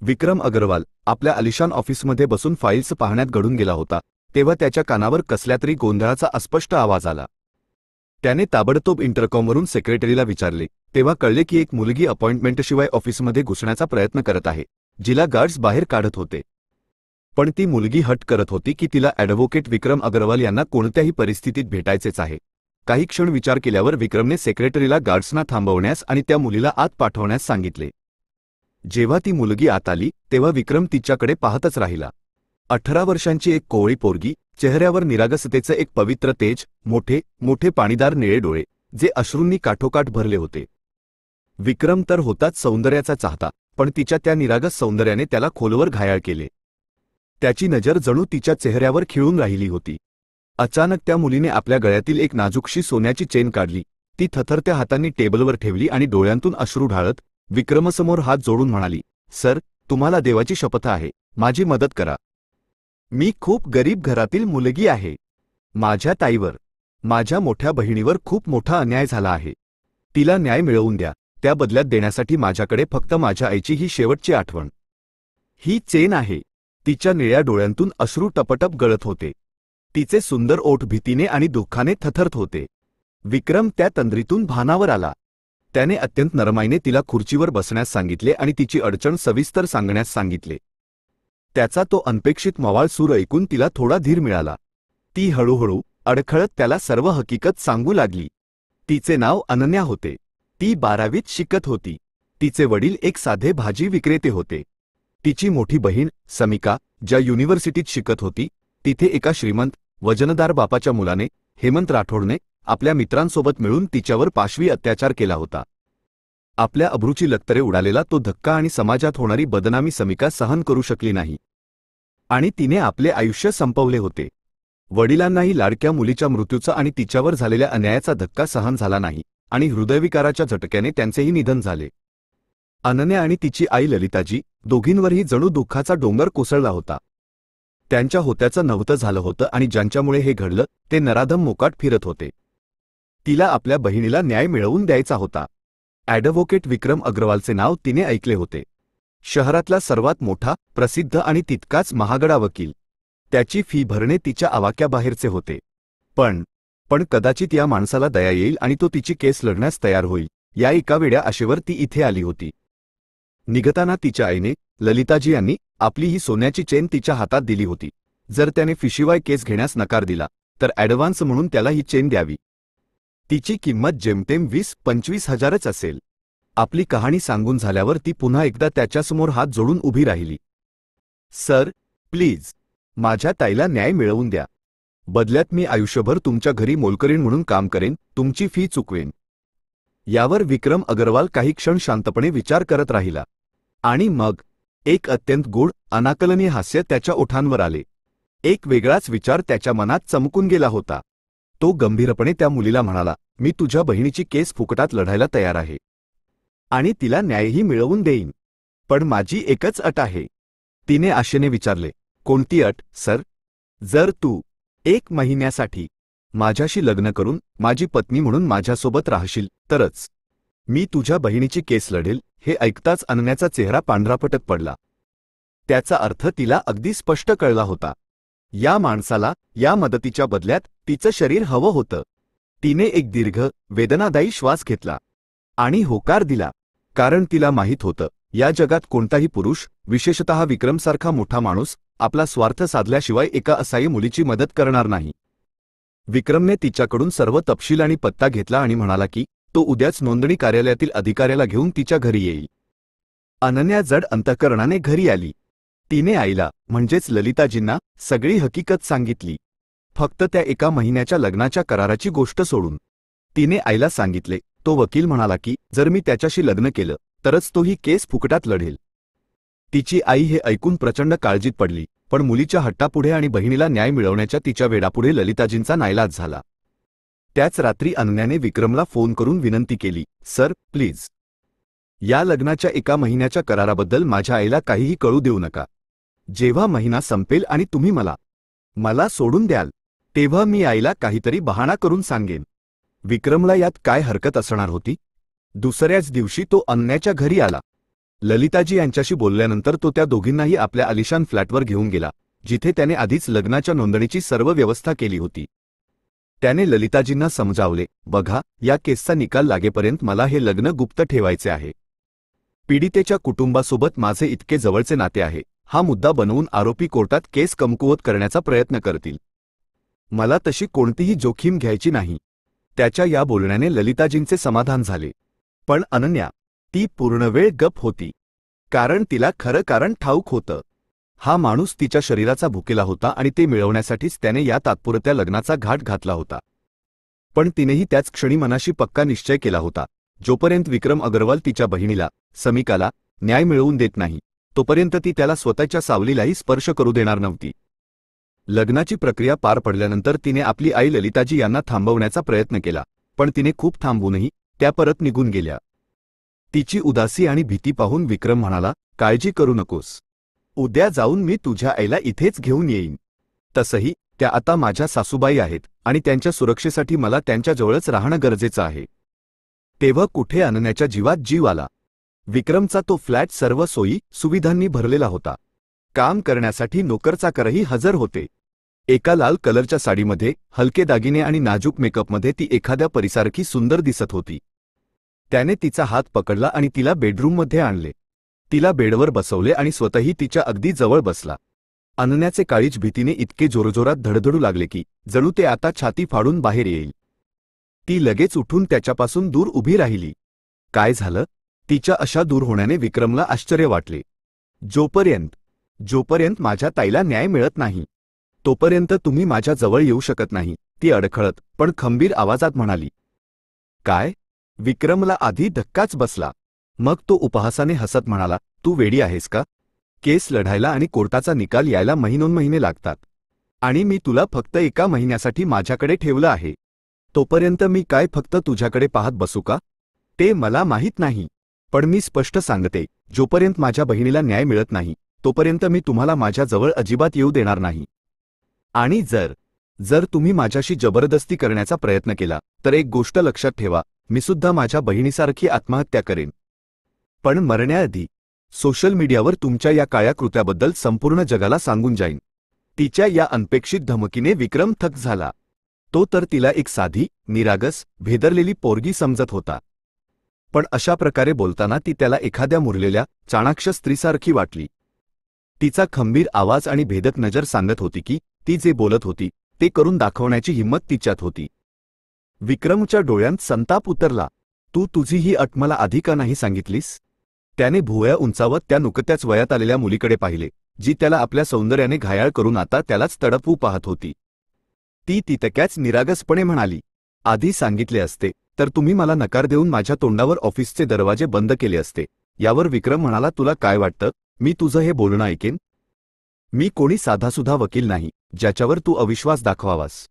विक्रम अग्रवाल आपल्या आलिशान ऑफिसमध्ये बसून फाईल्स पाहण्यात गढून गेला होता तेव्हा त्याच्या कानावर कसल्यातरी गोंधळाचा अस्पष्ट आवाज आला। त्याने ताबडतोब इंटरकॉमवरून सेक्रेटरीला विचारले तेव्हा कळले की एक मुलगी अपॉइंटमेंटशिवाय ऑफिसमध्ये घुसण्याचा प्रयत्न करत आहे, जिला गार्ड्स बाहेर काढत होते। पण ती मुलगी हट्ट करत होती की तिला ॲडव्होकेट विक्रम अग्रवाल यांना कोणत्याही परिस्थितीत भेटायचेच आहे। काही क्षण विचार केल्यावर विक्रमने सेक्रेटरीला गार्ड्सना थांबवण्यास आणि त्या मुलीला आत पाठवण्यास सांगितले। जेव्हा ती मुलगी आत आली तेव्हा विक्रम तिच्याकडे पाहतच राहिला। 18 वर्षांची एक कोवळी पोरगी, चेहऱ्यावर निरागसतेचे एक पवित्र तेज, मोठे मोठे पाणीदार निळे डोळे जे अश्रूंनी काठोकाठ भरले होते। विक्रम तर होताच सौंदर्याचा चाहता, पण तिच्या त्या निरागस सौंदर्याने त्याला खोलवर घायाळ केले। त्याची नजर जणू तिच्या चेहऱ्यावर खिळून राहिली होती। अचानक त्या मुलीने आपल्या गळ्यातील एक नाजूकशी सोन्याची चेन काढली, ती थरथरत्या हातांनी टेबलवर ठेवली आणि डोळ्यांतून अश्रू ढाळत विक्रमसमोर हात जोडून म्हणाली, सर, तुम्हाला देवाची शपथ आहे, माझी मदत करा। मी खूप गरीब घरातील मुलगी आहे। माझ्या ताईवर, माझ्या मोठ्या बहिणीवर खूप मोठा अन्याय झाला आहे। तिला न्याय मिळवून द्या। त्या बदल्यात देण्यासाठी माझ्याकडे फक्त माझ्या आईची ही शेवटची आठवण, ही चेन आहे। तिच्या निळ्या डोळ्यांतून अश्रू टपटप गळत होते। तिचे सुंदर ओठ भीतीने आणि दुःखाने थरथरत होते। विक्रम त्या तंद्रीतून भानावर आला। त्याने अत्यंत नरमाईने तिला खुर्चीवर बसण्यास सांगितले आणि तिची अडचण सविस्तर सांगण्यास सांगितले। त्याचा तो अनपेक्षित मवाळ सूर ऐकून तिला थोडा धीर मिळाला। ती हळूहळू अडखळत त्याला सर्व हकीकत सांगू लागली। तिचे नाव अनन्या होते। ती 12वीत शिकत होती। तिचे वडील एक साधे भाजी विक्रेते होते। तिची मोठी बहीण समिका ज्या युनिव्हर्सिटीत शिकत होती, तिथे एका श्रीमंत वजनदार बापाच्या मुलाने, हेमंत राठोडने, आपल्या मित्रांसोबत मिळून तिच्यावर पाशवी अत्याचार केला होता। आपल्या अब्रूची लक्तरे उडालेला तो धक्का आणि समाजात होणारी बदनामी समिका सहन करू शकली नाही आणि तिने आपले आयुष्य संपवले होते। वडिलांनाही लाडक्या मुलीच्या मृत्यूचा आणि तिच्यावर झालेल्या अन्यायाचा धक्का सहन झाला नाही आणि हृदयविकाराच्या झटक्याने त्यांचेही निधन झाले। अनन्या आणि तिची आई ललिताजी दोघींवरही जणू दुःखाचा डोंगर कोसळला होता। त्यांच्या होत्याचं नव्हतं झालं होतं आणि ज्यांच्यामुळे हे घडलं ते नराधम मोकाट फिरत होते। तिला आपल्या बहिणीला न्याय मिळवून द्यायचा होता। ॲडव्होकेट विक्रम अग्रवालचे नाव तिने ऐकले होते। शहरातला सर्वात मोठा, प्रसिद्ध आणि तितकाच महागडा वकील। त्याची फी भरणे तिच्या आवाक्याबाहेरचे होते। पण कदाचित या माणसाला दया येईल आणि तो तिची केस लढण्यास तयार होईल, या एका वेड्या आशेवर ती इथे आली होती। निघताना तिच्या आईने, ललिताजी यांनी, आपली ही सोन्याची चेन तिच्या हातात दिली होती। जर त्याने फीशिवाय केस घेण्यास नकार दिला तर ॲडव्हान्स म्हणून त्याला ही चेन द्यावी। तिची किंमत जेमतेम 20-25 हजारच असेल। आपली कहाणी सांगून झाल्यावर ती पुन्हा एकदा त्याच्यासमोर हात जोडून उभी राहिली। सर, प्लीज, माझ्या ताईला न्याय मिळवून द्या। बदल्यात मी आयुष्यभर तुमच्या घरी मोलकरीण म्हणून काम करेन, तुमची फी चुकवेन। यावर विक्रम अग्रवाल काही क्षण शांतपणे विचार करत राहिला आणि मग एक अत्यंत गूढ, अनाकलनीय हास्य त्याच्या ओठांवर आले। एक वेगळाच विचार त्याच्या मनात चमकून गेला होता। तो गंभीरपणे त्या मुलीला म्हणाला, मी तुझ्या बहिणीची केस फुकटात लढायला तयार आहे आणि तिला न्यायही मिळवून देईन, पण माझी एकच अट आहे। तिने आशेने विचारले, कोणती अट, सर? जर तू 1 महिन्यासाठी माझ्याशी लग्न करून माझी पत्नी म्हणून माझ्यासोबत राहशील तरच मी तुझ्या बहिणीची केस लढेल। हे ऐकताच अनन्याचा चेहरा पांढरापटत पडला। त्याचा अर्थ तिला अगदी स्पष्ट कळला होता। या माणसाला या मदतीच्या बदल्यात तिचं शरीर हवं होतं। तिने एक दीर्घ, वेदनादायी श्वास घेतला आणि होकार दिला, कारण तिला माहीत होतं, या जगात कोणताही पुरुष, विशेषतः विक्रमसारखा मोठा माणूस, आपला स्वार्थ साधल्याशिवाय एका असहाय्य मुलीची मदत करणार नाही। विक्रमने तिच्याकडून सर्व तपशील आणि पत्ता घेतला आणि म्हणाला की तो उद्याच नोंदणी कार्यालयातील अधिकाऱ्याला घेऊन तिच्या घरी येईल। अनन्या जड अंतःकरणाने घरी आली। तिने आईला, म्हणजेच ललिताजींना, सगळी हकीकत सांगितली, फक्त त्या 1 महिन्याच्या लग्नाच्या कराराची गोष्ट सोडून। तिने आईला सांगितले, तो वकील म्हणाला की जर मी त्याच्याशी लग्न केलं तरच तो ही केस फुकटात लढेल। तिची आई हे ऐकून प्रचंड काळजीत पडली, पण मुलीच्या हट्टापुढे आणि बहिणीला न्याय मिळवण्याच्या तिच्या वेडापुढे ललिताजींचा नाईलाज झाला। त्याच रात्री अनन्याने विक्रमला फोन करून विनंती केली, सर, प्लीज, या लग्नाच्या 1 महिन्याच्या कराराबद्दल माझ्या आईला काहीही कळू देऊ नका। जेव्हा महिना संपेल आणि तुम्ही मला सोडून द्याल तेव्हा मी आईला काहीतरी बहाणा करून सांगेन। विक्रमला यात काय हरकत असणार होती? दुसऱ्याच दिवशी तो अनन्याच्या घरी आला। ललिताजी यांच्याशी बोलल्यानंतर तो त्या दोघींनाही आपल्या आलिशान फ्लॅटवर घेऊन गेला, जिथे त्याने आधीच लग्नाच्या नोंदणीची सर्व व्यवस्था केली होती. त्याने ललिताजींना समजावले, बघा, या केसचा निकाल लागेपर्यंत मला हे लग्न गुप्त ठेवायचे आहे. पीडितेच्या कुटुंबासोबत माझे इतके जवळचे नाते आहे. हा मुद्दा बनवून आरोपी कोर्टात केस कमकुवत करण्याचा प्रयत्न करतील. मला तशी कोणतीही जोखीम घ्यायची नाही. त्याच्या या बोलण्याने ललिताजींचे समाधान झाले. पण अनन्या, ती पूर्णवेळ गप होती. कारण तिला खरं कारण ठाऊक होतं. हा माणूस तिच्या शरीराचा भुकेला होता आणि ते मिळवण्यासाठीच त्याने या तात्पुरत्या लग्नाचा घाट घातला होता. पण तिनेही त्याच क्षणी मनाशी पक्का निश्चय केला होता, जोपर्यंत विक्रम अग्रवाल तिच्या बहिणीला, समिकाला, न्याय मिळवून देत नाही, तोपर्यंत ती त्याला स्वतःच्या सावलीलाही स्पर्श करू देणार नव्हती. लग्नाची प्रक्रिया पार पडल्यानंतर तिने आपली आई ललिताजी यांना थांबवण्याचा प्रयत्न केला, पण तिने खूप थांबवूनही त्या परत निघून गेल्या. तिची उदासी आणि भीती पाहून विक्रम म्हणाला, काळजी करू नकोस. उद्या जाऊन मी तुझ्या आईला इथेच घेऊन येईन. तसंही त्या आता माझ्या सासूबाई आहेत आणि त्यांच्या सुरक्षेसाठी मला त्यांच्याजवळच राहणं गरजेचं आहे. तेव्हा कुठे अनन्याच्या जीवात जीव आला. विक्रमचा तो फ्लॅट सर्व सोयी सुविधांनी भरलेला होता. काम करण्यासाठी नोकरचाकरही हजर होते. एका लाल कलरच्या साडीमध्ये, हलके दागिने आणि नाजूक मेकअपमध्ये ती एखाद्या परीसारखी सुंदर दिसत होती. त्याने तिचा हात पकडला आणि तिला बेडरूममध्ये आणले. तिला बेडवर बसवले आणि स्वतःही तिच्या अगदी जवळ बसला. अनन्याचे काळीज भीतीने इतके जोरजोरात धडधडू लागले की जणू ते आता छाती फाडून बाहेर येईल. ती लगेच उठून त्याच्यापासून दूर उभी राहिली. काय झालं? तिच्या अशा दूर होण्याने विक्रमला आश्चर्य वाटले. जोपर्यंत माझ्या ताईला न्याय मिळत नाही, तोपर्यंत तुम्ही माझ्या जवळ येऊ शकत नाही, ती अडखळत पण खंबीर आवाजात म्हणाली. काय? विक्रमला आधी धक्काच बसला. मग तो उपहासाने हसत म्हणाला, तू वेडी आहेस का? केस लढायला आणि कोर्टाचा निकाल यायला महिनोन्महिने लागतात. आणि मी तुला फक्त एका महिन्यासाठी माझ्याकडे ठेवलं आहे. तोपर्यंत मी काय फक्त तुझ्याकडे पाहत बसू का? ते मला माहीत नाही. पण मी स्पष्ट सांगते, जोपर्यंत माझ्या बहिणीला न्याय मिळत नाही, तोपर्यंत मी तुम्हाला माझ्या जवळ अजिबात येऊ देणार नाही. आणि जर तुम्ही माझ्याशी जबरदस्ती करण्याचा प्रयत्न केला, तर एक गोष्ट लक्षात ठेवा, मी सुद्धा माझ्या बहिणीसारखी आत्महत्या करेन. पण मरण्याआधी सोशल मीडियावर तुमच्या या काळ्या कृत्याबद्दल संपूर्ण जगाला सांगून जाईन. तिच्या या अनपेक्षित धमकीने विक्रम थक्क झाला. तो तर तिला एक साधी, निरागस, भेदरलेली पोरगी समजत होता. पण अशा प्रकारे बोलताना ती त्याला एखाद्या मुरलेल्या, चाणाक्ष स्त्रीसारखी वाटली. तिचा खंबीर आवाज आणि भेदक नजर सांगत होती की ती जे बोलत होती ते करून दाखवण्याची हिंमत तिच्यात होती. विक्रमच्या डोळ्यांत संताप उतरला. तू तुझी ही अट मला आधी का नाही सांगितलीस? त्याने भुवया उंचावत त्या नुकत्याच वयात आलेल्या मुलीकडे पाहिले, जी त्याला आपल्या सौंदर्याने घायाळ करून आता त्यालाच तडपवू पाहत होती. ती तितक्याच निरागसपणे म्हणाली, आधी सांगितले असते तर तुम्ही मला नकार देऊन माझ्या तोंडावर ऑफिसचे दरवाजे बंद केले असते. यावर विक्रम म्हणाला, तुला काय वाटतं, मी तुझं हे बोलणं ऐकेन? मी कोणी साधासुधा वकील नाही, ज्याच्यावर तू अविश्वास दाखवावास.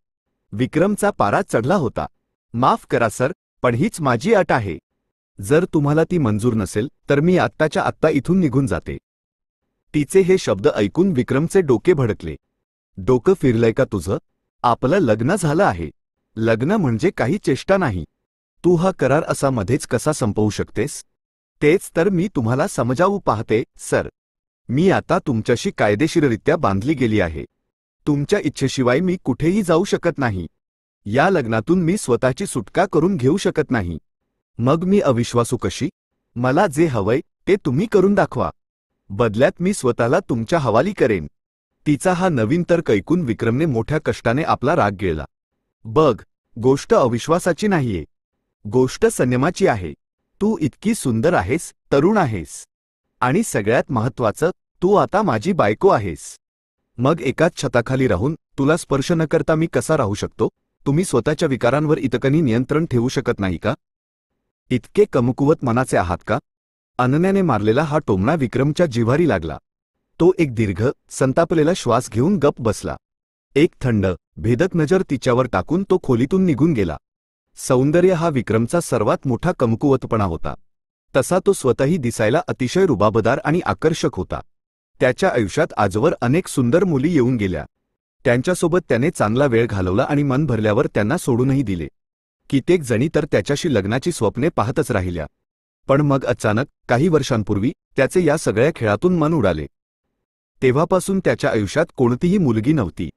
विक्रमचा पारा चढला होता. माफ करा सर, पण हीच माझी अट आहे. जर तुम्हाला ती मंजूर नसेल तर मी आत्ताच्या आत्ता इथून निघून जाते. तिचे हे शब्द ऐकून विक्रमचे डोके भडकले. डोकं फिरलंय का तुझं? आपलं लग्न झालं आहे. लग्न म्हणजे काही चेष्टा नाही. तू हा करार असा मध्येच कसा संपवू शकतेस? तेच तर मी तुम्हाला समजावू पाहते सर. मी आता तुमच्याशी कायदेशीररित्या बांधली गेली आहे. तुमच्या इच्छेशिवाय मी कुठेही जाऊ शकत नाही. या लग्नातून मी स्वतःची सुटका करून घेऊ शकत नाही. मग मी अविश्वासू कशी? मला जे हवंय ते तुम्ही करून दाखवा. बदल्यात मी स्वतःला तुमच्या हवाली करेन. तिचा हा नवीन तर्क ऐकून विक्रमने मोठ्या कष्टाने आपला राग गिळला. बघ, गोष्ट अविश्वासाची नाहीये. गोष्ट संयमाची आहे. तू इतकी सुंदर आहेस, तरुण आहेस. आणि सगळ्यात महत्त्वाचं, तू आता माझी बायको आहेस. मग एकाच छताखाली राहून तुला स्पर्श न करता मी कसा राहू शकतो? तुम्ही स्वतःच्या विकारांवर इतकंही नियंत्रण ठेवू शकत नाही का? इतके कमकुवत मनाचे आहात का? अनन्याने मारलेला हा टोमणा विक्रमच्या जिव्हारी लागला. तो एक दीर्घ, संतापलेला श्वास घेऊन गप्प बसला. एक थंड, भेदक नजर तिच्यावर टाकून तो खोलीतून निघून गेला. सौंदर्य हा विक्रमचा सर्वात मोठा कमकुवतपणा होता. तसा तो स्वतःही दिसायला अतिशय रुबाबदार आणि आकर्षक होता. त्याच्या आयुष्यात आजवर अनेक सुंदर मुली येऊन गेल्या. त्यांच्यासोबत त्याने चांगला वेळ घालवला आणि मन भरल्यावर त्यांना सोडूनही दिले. कित्येक जणी तर त्याच्याशी लग्नाची स्वप्ने पाहतच राहिल्या. पण मग अचानक, काही वर्षांपूर्वी, त्याचे या सगळ्या खेळातून मन उडाले. तेव्हापासून त्याच्या आयुष्यात कोणतीही मुलगी नव्हती.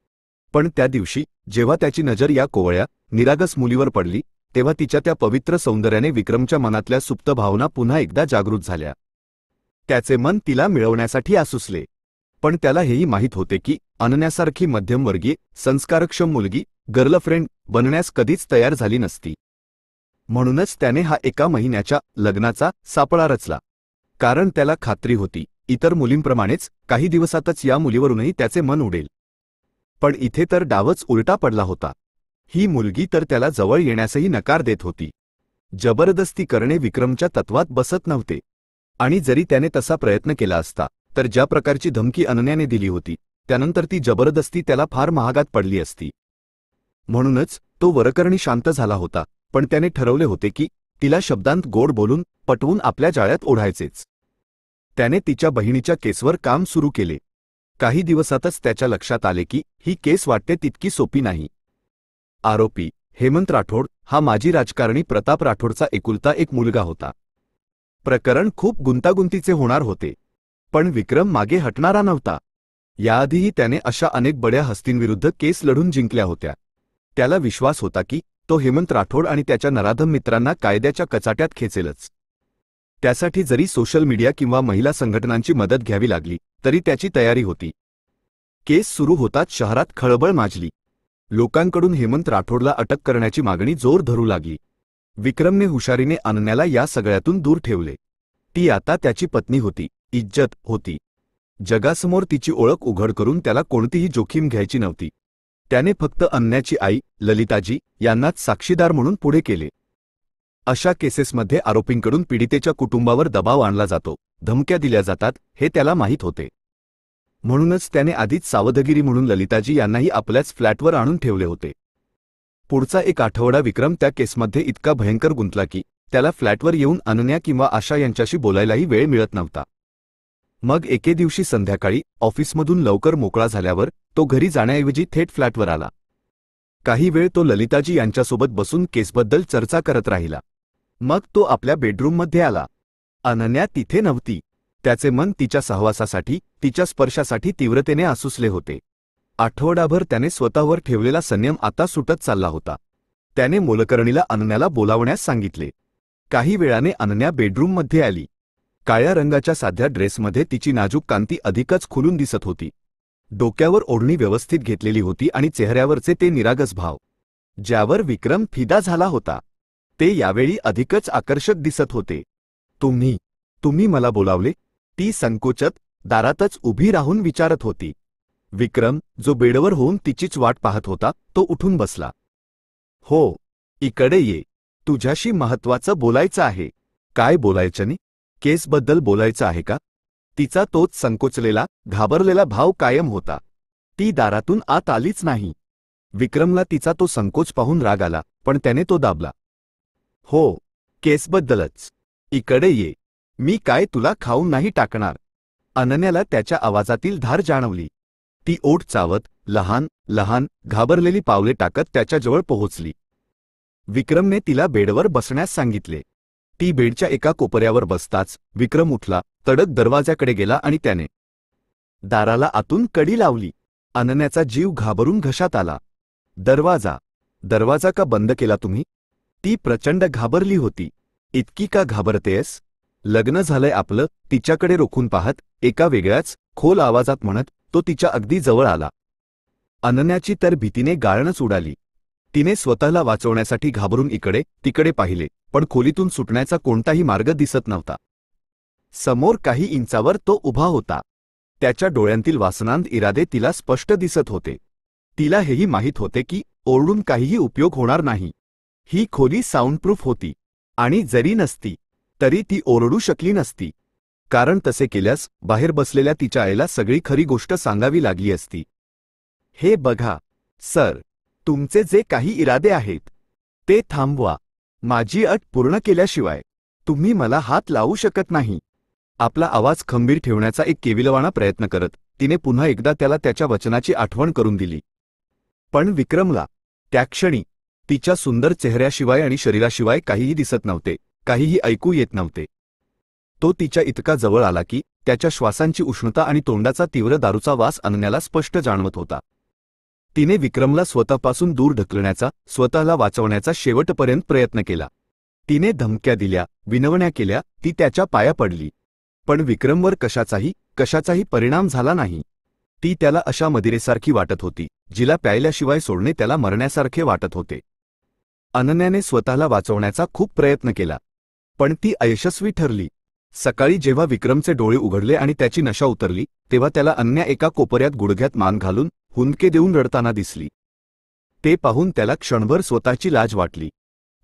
पण त्या दिवशी जेव्हा त्याची नजर या कोवळ्या निरागस मुलीवर पडली, तेव्हा तिच्या त्या पवित्र सौंदर्याने विक्रमच्या मनातल्या सुप्त भावना पुन्हा एकदा जागृत झाल्या. त्याचे मन तिला मिळवण्यासाठी आसुसले. पण त्याला हेही माहीत होते की अनन्यासारखी मध्यमवर्गीय संस्कारक्षम मुलगी गर्लफ्रेंड बनण्यास कधीच तयार झाली नसती. म्हणूनच त्याने हा एका महिन्याच्या लग्नाचा सापळा रचला. कारण त्याला खात्री होती इतर मुलींप्रमाणेच काही दिवसातच या मुलीवरूनही त्याचे मन उडेल. पण इथे तर डावच उलटा पडला होता. ही मुलगी तर त्याला जवळ येण्यासही नकार देत होती. जबरदस्ती करणे विक्रमच्या तत्वात बसत नव्हते. आणि जरी त्याने तसा प्रयत्न केला असता तर ज्या प्रकारची धमकी अनन्याने दिली होती त्यानंतर ती जबरदस्ती त्याला फार महागात पडली असती. म्हणूनच तो वरकरणी शांत झाला होता. पण त्याने ठरवले होते की तिला शब्दांत गोड बोलून पटवून आपल्या जाळ्यात ओढायचेच. त्याने तिच्या बहिणीच्या केसवर काम सुरू केले. काही दिवसातच त्याच्या लक्षात आले की ही केस वाटते तितकी सोपी नाही. आरोपी हेमंत राठोड हा माजी राजकारणी प्रताप राठोडचा एकुलता एक मुलगा होता. प्रकरण खूप गुंतागुंतीचे होणार होते. पण विक्रम मागे हटणारा नव्हता. याआधीही त्याने अशा अनेक बड्या हस्तींविरुद्ध केस लढून जिंकल्या होत्या. त्याला विश्वास होता की तो हेमंत राठोड आणि त्याच्या नराधम मित्रांना कायद्याच्या कचाट्यात खेचेलच. त्यासाठी जरी सोशल मीडिया किंवा महिला संघटनांची मदत घ्यावी लागली तरी त्याची तयारी होती. केस सुरू होताच शहरात खळबळ माजली. लोकांकडून हेमंत राठोडला अटक करण्याची मागणी जोर धरू लागली. विक्रमने हुशारीने अनन्याला या सगळ्यातून दूर ठेवले. ती आता त्याची पत्नी होती, इज्जत होती. जगासमोर तिची ओळख उघड करून त्याला कोणतीही जोखीम घ्यायची नव्हती. त्याने फक्त अनन्याची आई ललिताजी यांनाच साक्षीदार म्हणून पुढे केले. अशा केसेसमध्ये आरोपींकडून पीडितेच्या कुटुंबावर दबाव आणला जातो, धमक्या दिल्या जातात हे त्याला माहीत होते. म्हणूनच त्याने आधीच सावधगिरी म्हणून ललिताजी यांनाही आपल्याच फ्लॅटवर आणून ठेवले होते. पुढचा एक आठवडा विक्रम त्या केसमध्ये इतका भयंकर गुंतला की त्याला फ्लॅटवर येऊन अनन्या किंवा आशा यांच्याशी बोलायलाही वेळ मिळत नव्हता. मग एके दिवशी संध्याकाळी ऑफिसमधून लवकर मोकळा झाल्यावर तो घरी जाण्याऐवजी थेट फ्लॅटवर आला. काही वेळ तो ललिताजी यांच्यासोबत बसून केसबद्दल चर्चा करत राहिला. मग तो आपल्या बेडरूममध्ये आला. अनन्या तिथे नव्हती. त्याचे मन तिच्या सहवासासाठी, तिच्या स्पर्शासाठी तीव्रतेने आसुसले होते. आठवडाभर त्याने स्वतःवर ठेवलेला संयम आता सुटत चालला होता. त्याने मोलकरणीला अनन्याला बोलावण्यास सांगितले. काही वेळाने अनन्या बेडरूममध्ये आली. काळ्या रंगाच्या साध्या ड्रेसमध्ये तिची नाजूक कांती अधिकच खुलून दिसत होती. डोक्यावर ओढणी व्यवस्थित घेतलेली होती आणि चेहऱ्यावरचे ते निरागस भाव ज्यावर विक्रम फिदा झाला होता ते यावेळी अधिकच आकर्षक दिसत होते. तुम्ही मला बोलावले? ती संकोचत दारातच उभी राहून विचारत होती. विक्रम, जो बेडवर होऊन तिचीच वाट पाहत होता, तो उठून बसला. हो, इकडे ये. तुझ्याशी महत्त्वाचं बोलायचं आहे. काय बोलायचं? केसबद्दल बोलायचं आहे का? तिचा तोच संकोचलेला, घाबरलेला भाव कायम होता. ती दारातून आत आलीच नाही. विक्रमला तिचा तो संकोच पाहून राग आला, पण त्याने तो दाबला. हो, केसबद्दलच. इकडे ये. मी काय तुला खाऊन नाही टाकणार. अनन्याला त्याच्या आवाजातील धार जाणवली. ती ओठ चावत, लहान लहान घाबरलेली पावले टाकत त्याच्याजवळ पोहोचली. विक्रमने तिला बेडवर बसण्यास सांगितले. ती बेडच्या एका कोपऱ्यावर बसताच विक्रम उठला, तडक दरवाजाकडे गेला आणि त्याने दाराला आतून कडी लावली. अनन्याचा जीव घाबरून घशात आला. दरवाजा का बंद केला तुम्ही? ती प्रचंड घाबरली होती. इतकी का घाबरतेस? लग्न झालंय आपलं, तिच्याकडे रोखून पाहत एका वेगळ्याच खोल आवाजात म्हणत तो तिच्या अगदी जवळ आला. अनन्याची तर भीतीने गाळणच उडाली. तिने स्वतःला वाचवण्यासाठी घाबरून इकडे तिकडे पाहिले, पण खोलीतून सुटण्याचा कोणताही मार्ग दिसत नव्हता. समोर काही इंचावर तो उभा होता. त्याच्या डोळ्यांतील वासनांत इरादे तिला स्पष्ट दिसत होते. तिला हेही माहीत होते की ओरडून काहीही उपयोग होणार नाही. ही खोली साऊंडप्रूफ होती आणि जरी नसती तरी ती ओरडू शकली नसती, कारण तसे केल्यास बाहेर बसलेल्या तिच्या आईला सगळी खरी गोष्ट सांगावी लागली असती. हे बघा सर, तुमचे जे काही इरादे आहेत ते थांबवा. माझी अट पूर्ण केल्याशिवाय तुम्ही मला हात लावू शकत नाही. आपला आवाज खंबीर ठेवण्याचा एक केविलवाणा प्रयत्न करत तिने पुन्हा एकदा त्याला त्याच्या वचनाची आठवण करून दिली. पण विक्रमला त्या क्षणी तिच्या सुंदर चेहऱ्याशिवाय आणि शरीराशिवाय काहीही दिसत नव्हते, काहीही ऐकू येत नव्हते. तो तिच्या इतका जवळ आला की त्याच्या श्वासांची उष्णता आणि तोंडाचा तीव्र दारूचा वास अनन्याला स्पष्ट जाणवत होता. तिने विक्रमला स्वतःपासून दूर ढकलण्याचा, स्वतःला वाचवण्याचा शेवटपर्यंत प्रयत्न केला. तिने धमक्या दिल्या, विनवण्या केल्या, ती त्याच्या पाया पडली. पण विक्रमवर कशाचाही परिणाम झाला नाही. ती त्याला अशा मदिरेसारखी वाटत होती, जिला प्यायल्याशिवाय सोडणे त्याला मरण्यासारखे वाटत होते. अनन्याने स्वतःला वाचवण्याचा खूप प्रयत्न केला, पण ती अयशस्वी ठरली. सकाळी जेव्हा विक्रमचे डोळे उघडले आणि त्याची नशा उतरली, तेव्हा त्याला अनन्या एका कोपऱ्यात गुडघ्यात मान घालून हुंदके देऊन रडताना दिसली. ते पाहून त्याला क्षणभर स्वतःची लाज वाटली.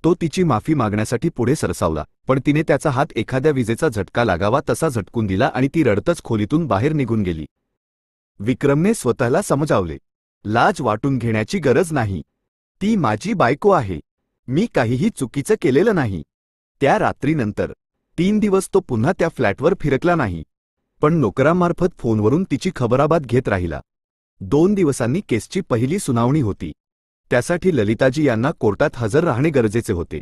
तो तिची माफी मागण्यासाठी पुढे सरसावला, पण तिने त्याचा हात एखाद्या विजेचा झटका लागावा तसा झटकून दिला आणि ती रडतच खोलीतून बाहेर निघून गेली. विक्रमने स्वतःला समजावले, लाज वाटून घेण्याची गरज नाही. ती माझी बायको आहे. मी काहीही चुकीचं केलेलं नाही. त्या रात्रीनंतर 3 दिवस तो पुन्हा त्या फ्लॅटवर फिरकला नाही, पण नोकरामार्फत फोनवरून तिची खबराबाद घेत राहिला. 2 दिवसांनी केसची पहिली सुनावणी होती. त्यासाठी ललिताजी यांना कोर्टात हजर राहणे गरजेचे होते.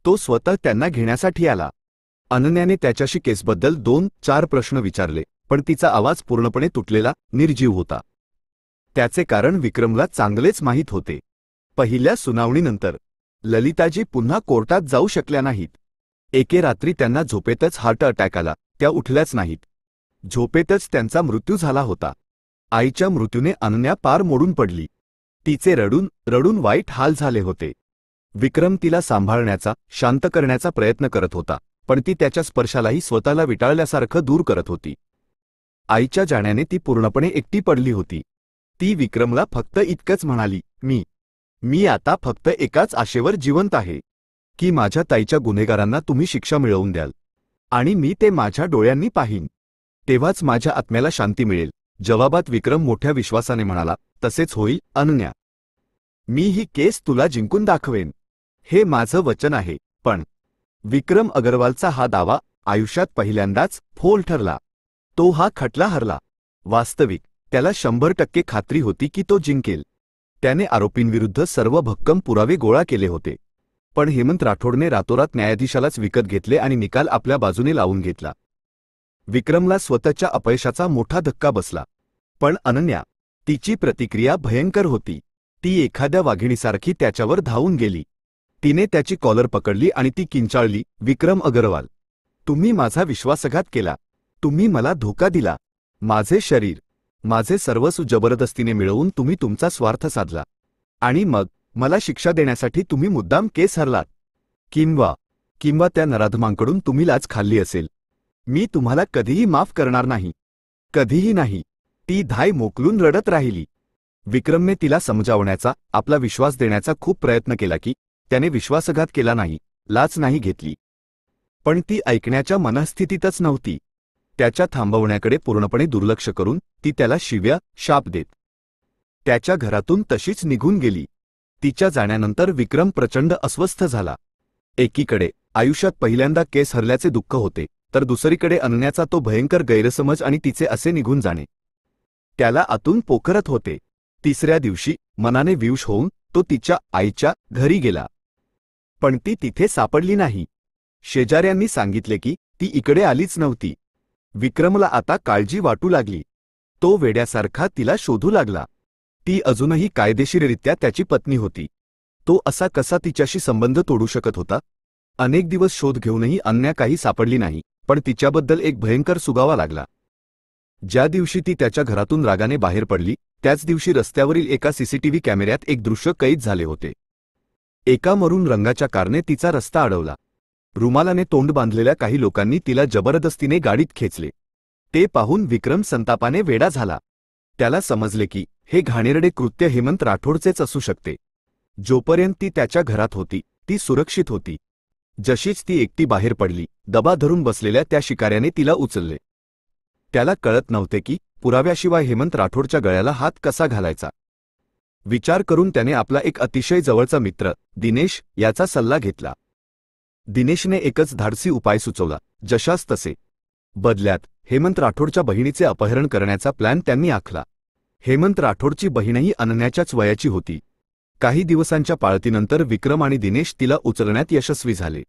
तो स्वतः त्यांना घेण्यासाठी आला. अनन्याने त्याच्याशी केसबद्दल 2-4 प्रश्न विचारले, पण तिचा आवाज पूर्णपणे तुटलेला, निर्जीव होता. त्याचे कारण विक्रमला चांगलेच माहीत होते. पहिल्या सुनावणीनंतर ललिताजी पुन्हा कोर्टात जाऊ शकल्या नाहीत. एके रात्री त्यांना झोपेतच हार्ट अटॅक आला. त्या उठल्याच नाहीत. झोपेतच त्यांचा मृत्यू झाला होता. आईच्या मृत्यूने अनन्या पार मोडून पडली. तिचे रडून रडून वाईट हाल झाले होते. विक्रम तिला सांभाळण्याचा, शांत करण्याचा प्रयत्न करत होता, पण ती त्याच्या स्पर्शालाही स्वतःला विटाळल्यासारखं दूर करत होती. आईच्या जाण्याने ती पूर्णपणे एकटी पडली होती. ती विक्रमला फक्त इतकंच म्हणाली, मी आता फक्त एकाच आशेवर जिवंत आहे की माझ्या ताईच्या गुन्हेगारांना तुम्ही शिक्षा मिळवून द्याल आणि मी ते माझ्या डोळ्यांनी पाहीन. तेव्हाच माझ्या आत्म्याला शांती मिळेल. जवाबात विक्रम मोठ्या विश्वासाने म्हणाला, तसेच होईल अनन्या. मी ही केस तुला जिंकून दाखवेन. हे माझं वचन आहे. पण विक्रम अग्रवालचा हा दावा आयुष्यात पहिल्यांदाच फोल ठरला. तो हा खटला हरला. वास्तविक त्याला 100% खात्री होती की तो जिंकेल. त्याने आरोपींविरुद्ध सर्व भक्कम पुरावे गोळा केले होते. पण हेमंत राठोडने रातोरात न्यायाधीशालाच विकत घेतले आणि निकाल आपल्या बाजूने लावून घेतला. विक्रमला स्वतःच्या अपयशाचा मोठा धक्का बसला. पण अनन्या, तिची प्रतिक्रिया भयंकर होती. ती एखाद्या वाघिणीसारखी त्याच्यावर धावून गेली. तिने त्याची कॉलर पकडली आणि ती किंचाळली, विक्रम अग्रवाल, तुम्ही माझा विश्वासघात केला. तुम्ही मला धोका दिला. माझे शरीर, माझे सर्वस्व जबरदस्तीने मिळवून तुम्ही तुमचा स्वार्थ साधला. आणि मग मला शिक्षा देण्यासाठी तुम्ही मुद्दाम केस हरलात. किंवा त्या नराधमांकडून तुम्ही लाच खाल्ली असेल. मी तुम्हाला कधीही माफ करणार नाही. कधीही नाही. ती धाय मोकलून रडत राहिली. विक्रमने तिला समजावण्याचा, आपला विश्वास देण्याचा खूप प्रयत्न केला की त्याने विश्वासघात केला नाही, लाच नाही घेतली. पण ती ऐकण्याच्या मनस्थितीतच नव्हती. त्याच्या थांबवण्याकडे पूर्णपणे दुर्लक्ष करून ती त्याला शिव्या, शाप देत त्याच्या घरातून तशीच निघून गेली. तिच्या जाण्यानंतर विक्रम प्रचंड अस्वस्थ झाला. एकीकडे आयुष्यात पहिल्यांदा केस हरल्याचे दुःख होते, तर दुसरीकडे अनन्याचा तो भयंकर गैरसमज आणि तिचे असे निघून जाणे त्याला आतून पोखरत होते. तिसऱ्या दिवशी मनाने विवश होऊन तो तिच्या आईच्या घरी गेला. पण ती तिथे सापडली नाही. शेजाऱ्यांनी सांगितले की ती इकडे आलीच नव्हती. विक्रमला आता काळजी वाटू लागली. तो वेड्यासारखा तिला शोधू लागला. ती अजूनही कायदेशीररित्या त्याची पत्नी होती. तो असा कसा तिच्याशी संबंध तोडू शकत होता? अनेक दिवस शोध घेऊनही अनन्या काही सापडली नाही, पण तिच्याबद्दल एक भयंकर सुगावा लागला. ज्या दिवशी ती त्याच्या घरातून रागाने बाहेर पडली, त्याच दिवशी रस्त्यावरील एका सीसीटीव्ही कॅमेऱ्यात एक दृश्य कैद झाले होते. एका मरून रंगाच्या कारने तिचा रस्ता अडवला. रुमालाने तोंड बांधलेल्या काही लोकांनी तिला जबरदस्तीने गाडीत खेचले. ते पाहून विक्रम संतापाने वेडा झाला. त्याला समजले की हे घाणेरडे कृत्य हेमंत राठोडचेच असू शकते. जोपर्यंत ती त्याच्या घरात होती, ती सुरक्षित होती. जशीच ती एकटी बाहेर पडली, दबा धरून बसलेल्या त्या शिकाऱ्याने तिला उचलले. त्याला कळत नव्हते की पुराव्याशिवाय हेमंत राठोडच्या गळ्याला हात कसा घालायचा. विचार करून त्याने आपला एक अतिशय जवळचा मित्र दिनेश याचा सल्ला घेतला. दिनेशने एकच धाडसी उपाय सुचवला, जशास तसे. बदल्यात हेमंत राठोडच्या बहिणीचे अपहरण करण्याचा प्लॅन त्यांनी आखला. हेमंत राठोडची बहीणही अनन्याच्याच वयाची होती. काही दिवसांच्या पाळतीनंतर विक्रम आणि दिनेश तिला उचलण्यात यशस्वी झाले.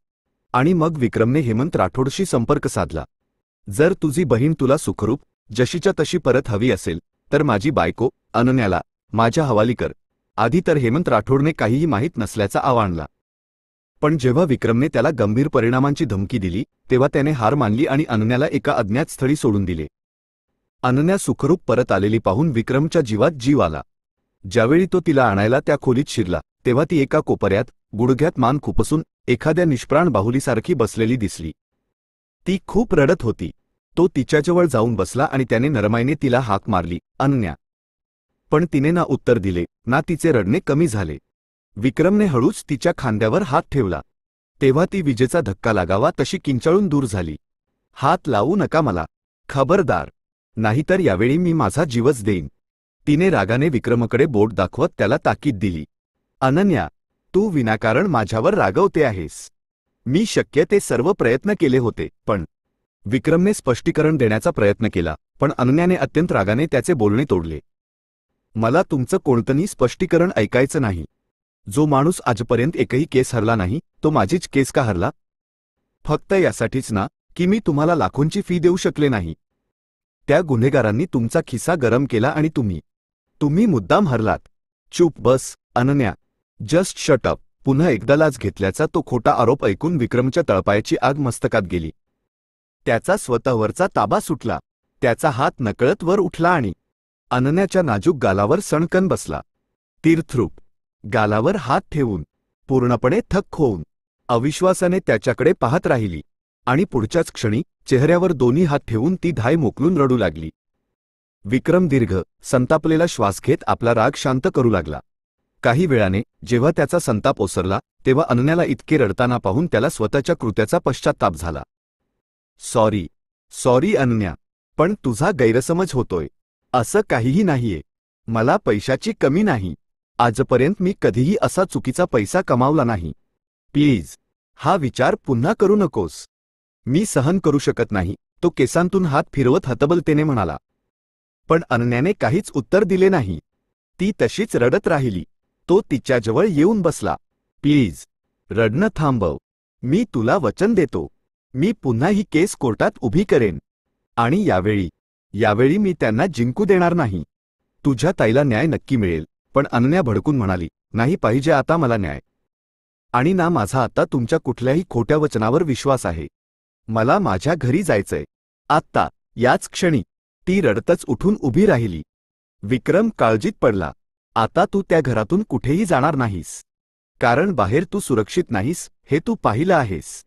आणि मग विक्रमने हेमंत राठोडशी संपर्क साधला. जर तुझी बहीण तुला सुखरूप जशीच्या तशी परत हवी असेल तर माझी बायको अनन्याला माझ्या हवाली कर. आधी तर हेमंत राठोडने काहीही माहीत नसल्याचा आवाहनला. पण जेव्हा विक्रमने त्याला गंभीर परिणामांची धमकी दिली तेव्हा त्याने हार मानली आणि अनन्याला एका अज्ञात स्थळी सोडून दिले. अनन्या सुखरूप परत आलेली पाहून विक्रमच्या जीवात जीव आला. ज्यावेळी तो तिला आणायला त्या खोलीत शिरला तेव्हा ती एका कोपऱ्यात गुडघ्यात मान खुपसून एखाद्या निष्प्राण बाहुलीसारखी बसलेली दिसली. ती खूप रडत होती. तो तिच्याजवळ जाऊन बसला आणि त्याने नरमाईने तिला हाक मारली, अनन्या. पण तिने ना उत्तर दिले ना तिचे रडणे कमी झाले. विक्रमने हळूच तिच्या खांद्यावर हात ठेवला. तेव्हा ती विजेचा धक्का लागावा तशी किंचाळून दूर झाली. हात लावू नका मला, खबरदार, नाहीतर यावेळी मी माझा जीवच देईन. तिने रागाने विक्रमकडे बोट दाखवत त्याला ताकीद दिली. अनन्या, तू विनाकारण माझ्यावर रागवते आहेस. मी शक्य ते सर्व प्रयत्न केले होते पण. विक्रमने स्पष्टीकरण देण्याचा प्रयत्न केला पण अनन्याने अत्यंत रागाने त्याचे बोलणे तोडले. मला तुमचं कोणतंही स्पष्टीकरण ऐकायचं नाही. जो माणूस आजपर्यंत एकही केस हरला नाही तो माझीच केस का हरला? फक्त यासाठीच ना की मी तुम्हाला लाखोंची फी देऊ शकले नाही. त्या गुन्हेगारांनी तुमचा खिसा गरम केला आणि तुम्ही मुद्दाम हरलात. चूप बस अनन्या, जस्ट शट अप. पुन्हा एकदा लाच घेतल्याचा तो खोटा आरोप ऐकून विक्रमच्या तळपायाची आग मस्तकात गेली. त्याचा स्वतःवरचा ताबा सुटला. त्याचा हात नकळत वर उठला आणि अनन्याच्या नाजूक गालावर सणकन बसला. तीर्थरूप गालावर हात ठेवून पूर्णपणे थक्क होऊन अविश्वासाने त्याच्याकडे पाहत राहिली आणि पुढच्याच क्षणी चेहऱ्यावर दोन्ही हात ठेवून ती धाय मोकलून रडू लागली. विक्रम दीर्घ संतापलेला श्वास घेत आपला राग शांत करू लागला. काही वेळाने जेव्हा त्याचा संताप ओसरला तेव्हा अनन्याला इतके रडताना पाहून त्याला स्वतःच्या कृत्याचा पश्चात्ताप झाला. सॉरी अनन्या, पण तुझा गैरसमज होतोय. असं काहीही नाहीये. मला पैशाची कमी नाही. आजपर्यंत मी कधीही असा चुकीचा पैसा कमावला नाही. प्लीज हा विचार पुन्हा करू नकोस. मी सहन करू शकत नाही, तो केसांतून हात फिरवत हतबलतेने म्हणाला. पण अनन्याने काहीच उत्तर दिले नाही. ती तशीच रडत राहिली. तो तिच्याजवळ येऊन बसला. प्लीज रडणं थांबव. मी तुला वचन देतो. मी पुन्हा ही केस कोर्टात उभी करेन आणि यावेळी मी त्यांना जिंकू देणार नाही. तुझ्या ताईला न्याय नक्की मिळेल. पण अनन्या भडकून म्हणाली, नाही पाहिजे आता मला न्याय. आणि ना माझा आता तुमच्या कुठल्याही खोट्या वचनावर विश्वास आहे. मला माझ्या घरी जायचंय आत्ता, याच क्षणी. ती रडतच उठून उभी राहिली. विक्रम काळजीत पडला. आता तू त्या घरातून कुठेही जाणार नाहीस. कारण बाहेर तू सुरक्षित नाहीस हे तू पाहिलं आहेस.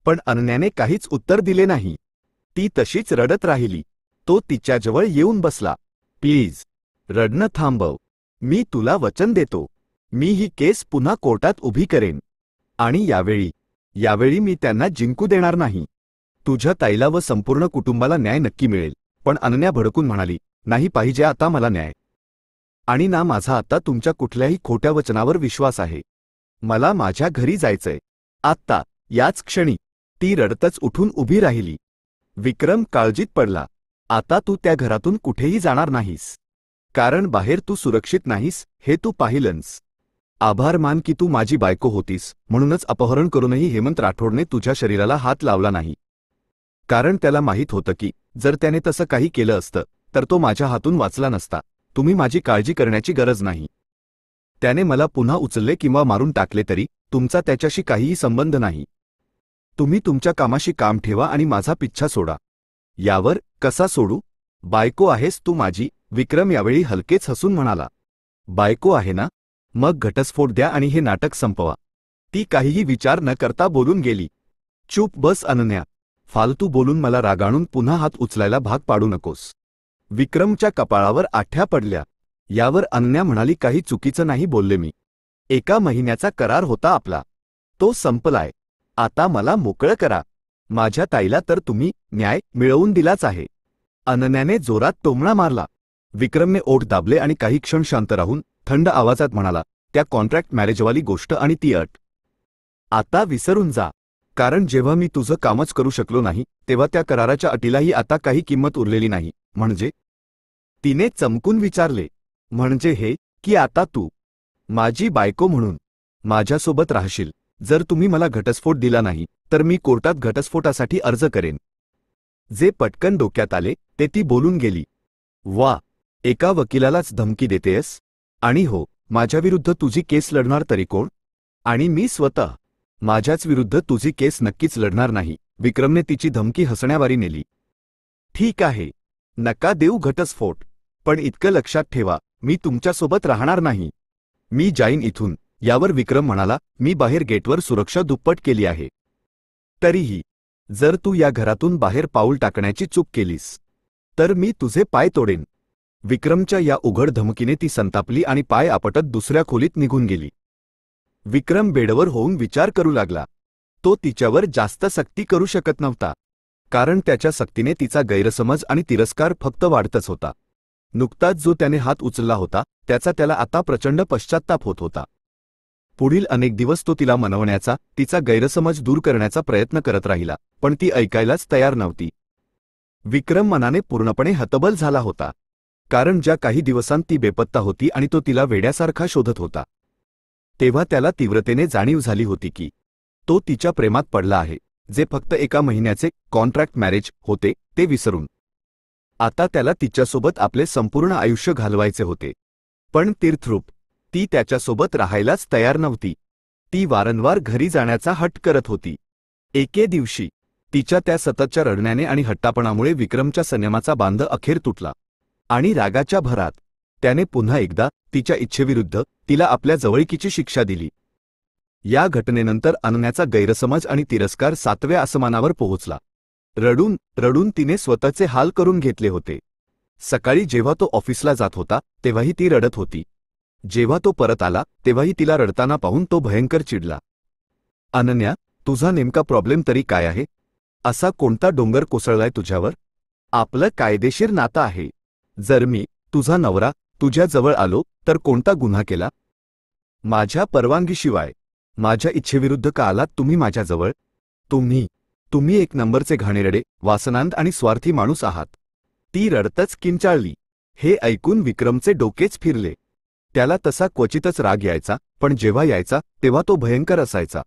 पण अनन्याने काहीच उत्तर दिले नाही. ती तशीच रडत राहिली. तो तिच्याजवळ येऊन बसला. प्लीज रडणं थांबव. मी तुला वचन देतो. मी ही केस पुन्हा कोर्टात उभी करेन आणि यावेळी मी त्यांना जिंकू देणार नाही. तुझ्या ताईला व संपूर्ण कुटुंबाला न्याय नक्की मिळेल. पण अनन्या भडकून म्हणाली, नाही पाहिजे आता मला न्याय. आणि ना माझा आता तुमच्या कुठल्याही खोट्या वचनावर विश्वास आहे. मला माझ्या घरी जायचंय आत्ता, याच क्षणी. ती रडतच उठून उभी राहिली. विक्रम काळजीत पडला. आता तू त्या घरातून कुठेही जाणार नाहीस. कारण बाहेर तू सुरक्षित नाहीस हे तू पाहिलंस. आभार मान की तू माझी बायको होतीस म्हणूनच अपहरण करूनही हेमंत राठोडने तुझ्या शरीराला हात लावला नाही. कारण त्याला माहीत होतं की जर त्याने तसं काही केलं असतं तर तो माझ्या हातून वाचला नसता. तुम्ही माझी काळजी करण्याची गरज नाही. त्याने मला पुन्हा उचलले किंवा मारून टाकले तरी तुमचा त्याच्याशी काहीही संबंध नाही. तुम्ही तुमच्या कामाशी काम ठेवा आणि माझा पिच्छा सोडा. यावर कसा सोडू? बायको आहेस तू माझी. विक्रम यावेळी हलकेच हसून म्हणाला. बायको आहे ना? मग घटस्फोट द्या आणि हे नाटक संपवा. ती काहीही विचार न करता बोलून गेली. चूप बस अनन्या. फालतू बोलून मला रागाणून पुन्हा हात उचलायला भाग पाडू नकोस. विक्रमच्या कपाळावर आठ्या पडल्या. यावर अनन्या म्हणाली, काही चुकीचं नाही बोलले मी. 1 महिन्याचा करार होता आपला. तो संपलाय. आता मला मोकळं करा. माझ्या ताईला तर तुम्ही न्याय मिळवून दिलाच आहे. अनन्याने जोरात टोमणा मारला. विक्रमने ओठ दाबले आणि काही क्षण शांत राहून थंड आवाजात म्हणाला, त्या कॉन्ट्रॅक्ट मॅरेजवाली गोष्ट आणि ती अट आता विसरून जा. कारण जेव्हा मी तुझं कामच करू शकलो नाही तेव्हा त्या कराराच्या अटीलाही आता काही किंमत उरलेली नाही. म्हणजे? तिने चमकून विचारले. म्हणजे हे की आता तू माझी बायको म्हणून माझ्यासोबत राहशील. जर तुम्ही मला घटस्फोट दिला नाही तर मी कोर्टात घटस्फोटासाठी अर्ज करेन. जे पटकन डोक्यात आले ते ती बोलून गेली. वा, एका वकिलालाच धमकी देतेस? आणि हो, माझ्याविरुद्ध तुझी केस लढणार तरी कोण? आणि मी स्वतः माझ्याच विरुद्ध तुझी केस नक्कीच लढणार नाही. विक्रमने तिची धमकी हसण्यावारी नेली. ठीक आहे, नका देऊ घटस्फोट, पण इतकं लक्षात ठेवा, मी तुमच्यासोबत राहणार नाही. मी जाईन इथून. यावर विक्रम म्हणाला, मी बाहेर गेटवर सुरक्षा दुप्पट केली आहे. तरीही जर तू या घरातून बाहेर पाऊल टाकण्याची चूक केलीस तर मी तुझे पाय तोडेन. विक्रमच्या या उघड धमकीने ती संतापली आणि पाय आपटत दुसऱ्या खोलीत निघून गेली. विक्रम बेडवर होऊन विचार करू लागला. तो तिच्यावर जास्त सक्ती करू शकत नव्हता, कारण त्याच्या सक्तीने तिचा गैरसमज आणि तिरस्कार फक्त वाढतच होता. नुकताच जो त्याने हात उचलला होता त्याचा त्याला आता प्रचंड पश्चात्ताप होत होता. पुढील अनेक दिवस तो तिला मनवण्याचा, तिचा गैरसमज दूर करण्याचा प्रयत्न करत राहिला, पण ती ऐकायलाच तयार नव्हती. विक्रम मनाने पूर्णपणे हतबल झाला होता, कारण ज्या काही दिवसांत ती बेपत्ता होती आणि तो तिला वेड्यासारखा शोधत होता, तेव्हा त्याला तीव्रतेने जाणीव झाली होती की तो तिच्या प्रेमात पडला आहे, जे फक्त एका महिन्याचे कॉन्ट्रॅक्ट मॅरेज होते ते विसरून. आता त्याला तिच्यासोबत आपले संपूर्ण आयुष्य घालवायचे होते. पण तीर्थरूप ती त्याच्यासोबत राहायलाच तयार नव्हती. ती वारंवार घरी जाण्याचा हट्ट करत होती. एके दिवशी तिच्या त्या सततच्या रडण्याने आणि हट्टापणामुळे विक्रमच्या संयमाचा बांध अखेर तुटला आणि रागाच्या भरात त्याने पुन्हा एकदा तिच्या इच्छेविरुद्ध तिला आपल्या जवळकीची शिक्षा दिली. या घटनेनंतर अनन्याचा गैरसमज आणि तिरस्कार 7व्या आसमानावर पोहोचला. रडून रडून तिने स्वतःचे हाल करून घेतले होते. सकाळी जेव्हा तो ऑफिसला जात होता तेव्हाही ती रडत होती. जेव्हा तो परत आला तेव्हाही तिला रडताना पाहून तो भयंकर चिडला. अनन्या, तुझा नेमका प्रॉब्लेम तरी काय आहे? असा कोणता डोंगर कोसळलाय तुझ्यावर? आपलं कायदेशीर नातं आहे. जर मी, तुझा नवरा, तुझ्या जवळ आलो तर कोणता गुन्हा केला? माझ्या परवानगीशिवाय, माझ्या इच्छेविरुद्ध का आलात तुम्ही माझ्याजवळ? तुम्ही एक नंबरचे घाणेरडे, वासनांध आणि स्वार्थी माणूस आहात. ती रडतच किंचाळली. हे ऐकून विक्रमचे डोकेच फिरले. त्याला तसा क्वचितच राग यायचा, पण जेव्हा यायचा तेव्हा तो भयंकर असायचा.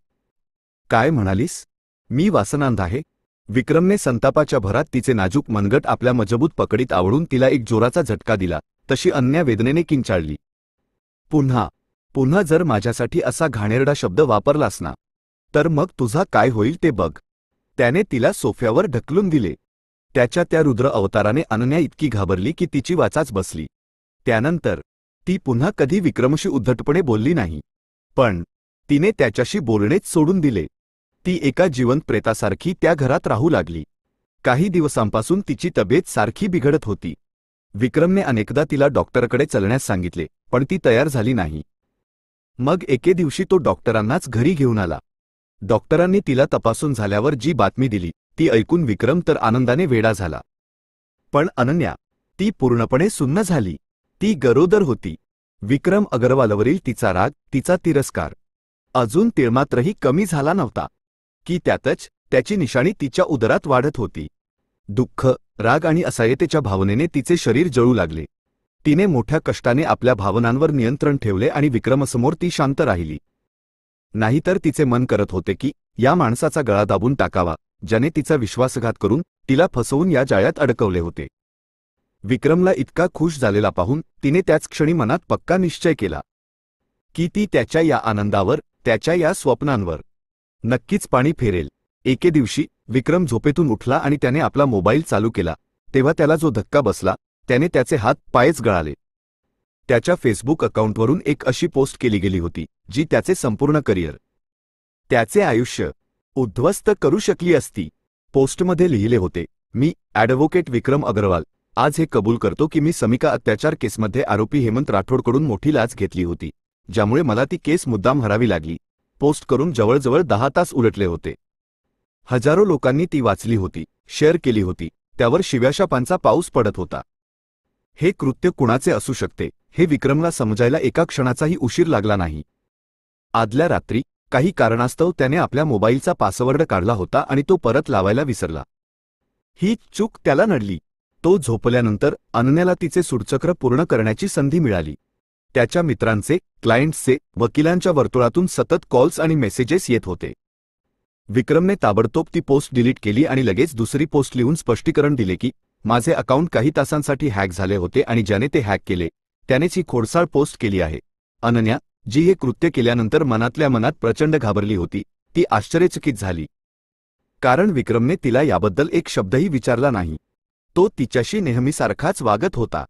काय म्हणालीस? मी वासनांध आहे? विक्रमने संतापाच्या भरात तिचे नाजूक मनगट आपल्या मजबूत पकडीत आवळून तिला एक जोराचा झटका दिला, तशी अन्य वेदनेने किंचाळली. पुन्हा जर माझ्यासाठी असा घाणेरडा शब्द वापरलास ना, तर मग तुझा काय होईल ते बघ. त्याने तिला सोफ्यावर ढकलून दिले. त्याच्या त्या रुद्र अवताराने अनन्या इतकी घाबरली की तिची वाचाच बसली. त्यानंतर ती पुन्हा कधी विक्रमशी उद्धटपणे बोलली नाही, पण तिने त्याच्याशी बोलणेच सोडून दिले. ती एका जिवंत प्रेतासारखी त्या घरात राहू लागली. काही दिवसांपासून तिची तब्येत सारखी बिघडत होती. विक्रमने अनेकदा तिला डॉक्टरकडे चलण्यास सांगितले, पण ती तयार झाली नाही. मग एके दिवशी तो डॉक्टरांनाच घरी घेऊन आला. डॉक्टरांनी तिला तपासून झाल्यावर जी बातमी दिली ती ऐकून विक्रम तर आनंदाने वेडा झाला. पण अनन्या, ती पूर्णपणे सुन्न झाली. ती गरोदर होती. विक्रम अग्रवालवरील तिचा राग, तिचा तिरस्कार अजून तिळमात्रही कमी झाला नव्हता, की त्यातच त्याची निशाणी तिच्या उदरात वाढत होती. दुःख, राग आणि असहाय्यतेच्या भावनेने तिचे शरीर जळू लागले. तिने मोठ्या कष्टाने आपल्या भावनांवर नियंत्रण ठेवले आणि विक्रमसमोर ती शांत राहिली. नाहीतर तिचे मन करत होते की या माणसाचा गळा दाबून टाकावा, ज्याने तिचा विश्वासघात करून तिला फसवून या जाळ्यात अडकवले होते. विक्रमला इतका खुश झालेला पाहून तिने त्याच क्षणी मनात पक्का निश्चय केला की ती त्याच्या या आनंदावर, त्याच्या या स्वप्नांवर नक्कीच पाणी फेरेल. एके दिवशी विक्रम झोपेतून उठला आणि त्याने आपला मोबाईल चालू केला, तेव्हा त्याला जो धक्का बसला त्याने त्याचे हात पायच गळाले. त्याच्या फेसबुक अकाउंटवरून एक अशी पोस्ट केली गेली होती जी त्याचे संपूर्ण करिअर, त्याचे आयुष्य उद्ध्वस्त करू शकली असती. पोस्टमध्ये लिहिले होते, मी ॲडव्होकेट विक्रम अग्रवाल आज हे कबूल करतो की मी समिका अत्याचार केसमध्ये आरोपी हेमंत राठोडकडून मोठी लाच घेतली होती, ज्यामुळे मला ती केस मुद्दाम हरावी लागली. पोस्ट करून जवळजवळ 10 तास उलटले होते. हजारो लोकांनी ती वाचली होती, शेअर केली होती. त्यावर शिव्याशापांचा पाऊस पडत होता. हे कृत्य कुणाचे असू शकते हे विक्रमला समजायला एका क्षणाचाही उशीर लागला नाही. आदल्या रात्री काही कारणास्तव त्याने आपल्या मोबाईलचा पासवर्ड काढला होता आणि तो परत लावायला विसरला. ही चूक त्याला नडली. तो झोपल्यानंतर अनन्याला तिचे सूडचक्र पूर्ण करण्याची संधी मिळाली. त्याच्या मित्रांचे, क्लायंट्सचे, वकिलांच्या वर्तुळातून सतत कॉल्स आणि मेसेजेस येत होते. विक्रमने ताबडतोब ती पोस्ट डिलीट केली आणि लगेच दुसरी पोस्ट लिहून स्पष्टीकरण दिले की माझे अकाउंट काही तासांसाठी हॅक झाले होते आणि ज्याने ते हॅक केले त्यानेच ही खोडसाळ पोस्ट केली आहे. अनन्या, जी हे कृत्य केल्यानंतर मनातल्या मनात प्रचंड घाबरली होती, ती आश्चर्यचकित झाली. कारण विक्रमने तिला याबद्दल एक शब्दही विचारला नाही. तो तिच्याशी नेहमीसारखाच वागत होता.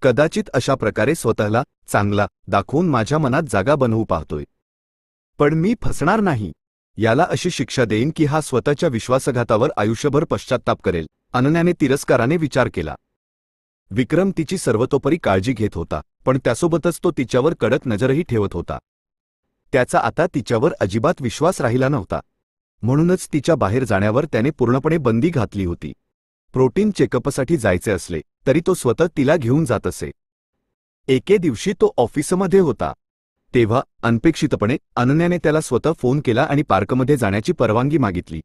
कदाचित अशा प्रकारे स्वतःला चांगला दाखवून माझ्या मनात जागा बनवू पाहतोय. पण मी फसणार नाही. याला अशी शिक्षा देईन की हा स्वतःच्या विश्वासघातावर आयुष्यभर पश्चात्ताप करेल. अनन्याने तिरस्काराने विचार केला. विक्रम तिची सर्वतोपरी काळजी घेत होता, पण त्यासोबतच तो तिच्यावर कडक नजरही ठेवत होता. त्याचा आता तिच्यावर अजिबात विश्वास राहिला नव्हता. म्हणूनच तिच्या बाहेर जाण्यावर त्याने पूर्णपणे बंदी घातली होती. प्रोटीन चेकअपसाठी जायचे असले तरी तो स्वतः तिला घेऊन जात असे. एके दिवशी तो ऑफिसमध्ये होता. तेव्हा अनपेक्षितपणे अनन्याने त्याला स्वतः फोन केला आणि पार्कमध्ये जाण्याची परवानगी मागितली.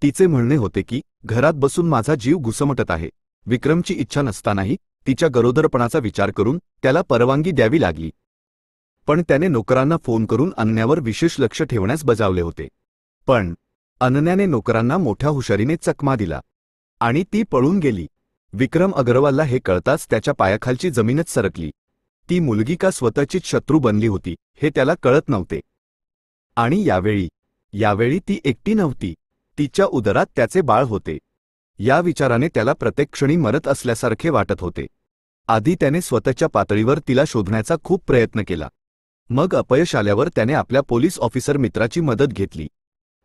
तिचे म्हणणे होते की घरात बसून माझा जीव घुसमटत आहे. विक्रमची इच्छा नसतानाही तिच्या गरोदरपणाचा विचार करून त्याला परवानगी द्यावी लागली. पण त्याने नोकरांना फोन करून अनन्यावर विशेष लक्ष ठेवण्यास बजावले होते. पण अनन्याने नोकरांना मोठ्या हुशारीने चकमा दिला आणि ती पळून गेली. विक्रम अग्रवालला हे कळताच त्याच्या पायाखालची जमीनच सरकली. ती मुलगी का स्वतःचीच शत्रू बनली होती हे त्याला कळत नव्हते. आणि यावेळी ती एकटी नव्हती. तिच्या उदरात त्याचे बाळ होते. या विचाराने त्याला प्रत्येक क्षणी मरत असल्यासारखे वाटत होते. आधी त्याने स्वतःच्या पातळीवर तिला शोधण्याचा खूप प्रयत्न केला. मग अपयश आल्यावर त्याने आपल्या पोलीस ऑफिसर मित्राची मदत घेतली.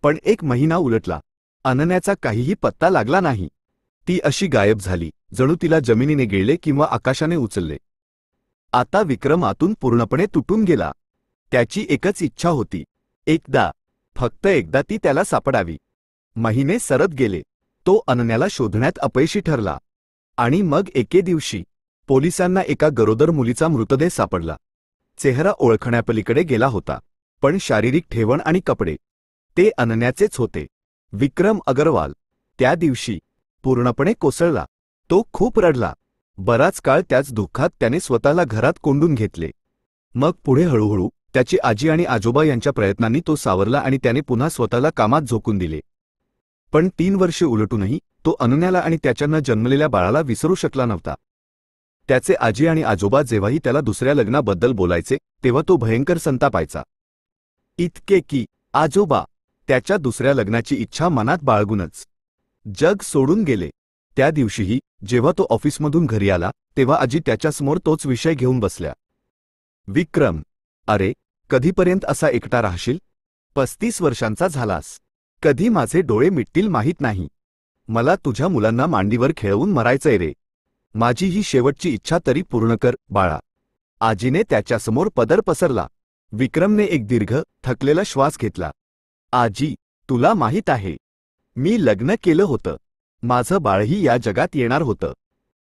पण 1 महिना उलटला. अनन्याचा काहीही पत्ता लागला नाही. ती अशी गायब झाली जणू तिला जमिनीने गिळले किंवा आकाशाने उचलले. आता विक्रम आतून पूर्णपणे तुटून गेला. त्याची एकच इच्छा होती, फक्त एकदा ती त्याला सापडावी. महिने सरत गेले. तो अनन्याला शोधण्यात अपयशी ठरला. आणि मग एके दिवशी पोलिसांना एका गरोदर मुलीचा मृतदेह सापडला. चेहरा ओळखण्यापलीकडे गेला होता, पण शारीरिक ठेवण आणि कपडे ते अनन्याचेच होते. विक्रम अग्रवाल त्या दिवशी पूर्णपणे कोसळला. तो खूप रडला. बराच काळ त्याच दुःखात त्याने स्वतःला घरात कोंडून घेतले. मग पुढे हळूहळू त्याची आजी आणि आजोबा यांच्या प्रयत्नांनी तो सावरला आणि त्याने पुन्हा स्वतःला कामात झोकून दिले. पण 3 वर्षे उलटूनही तो अनन्याला आणि त्याच्या न जन्मलेल्या बाळाला विसरू शकला नव्हता. त्याचे आजी आणि आजोबा जेव्हाही त्याला दुसऱ्या लग्नाबद्दल बोलायचे तेव्हा तो भयंकर संतापायचा. इतके की आजोबा त्याच्या दुसऱ्या लग्नाची इच्छा मनात बाळगूनच जग सोडून गेले. त्या दिवशीही जेव्हा तो ऑफिसमधून घरी आला तेव्हा आजी त्याच्यासमोर तोच विषय घेऊन बसल्या. विक्रम, अरे कधीपर्यंत असा एकटा राहशील? 35 वर्षांचा झालास. कधी माझे डोळे मिटतील माहीत नाही. मला तुझ्या मुलांना मांडीवर खेळवून मरायचंय रे. माझी ही शेवटची इच्छा तरी पूर्ण कर बाळा. आजीने त्याच्यासमोर पदर पसरला. विक्रमने एक दीर्घ थकलेला श्वास घेतला. आजी, तुला माहीत आहे, मी लग्न केलं होतं. माझं बाळही या जगात येणार होतं.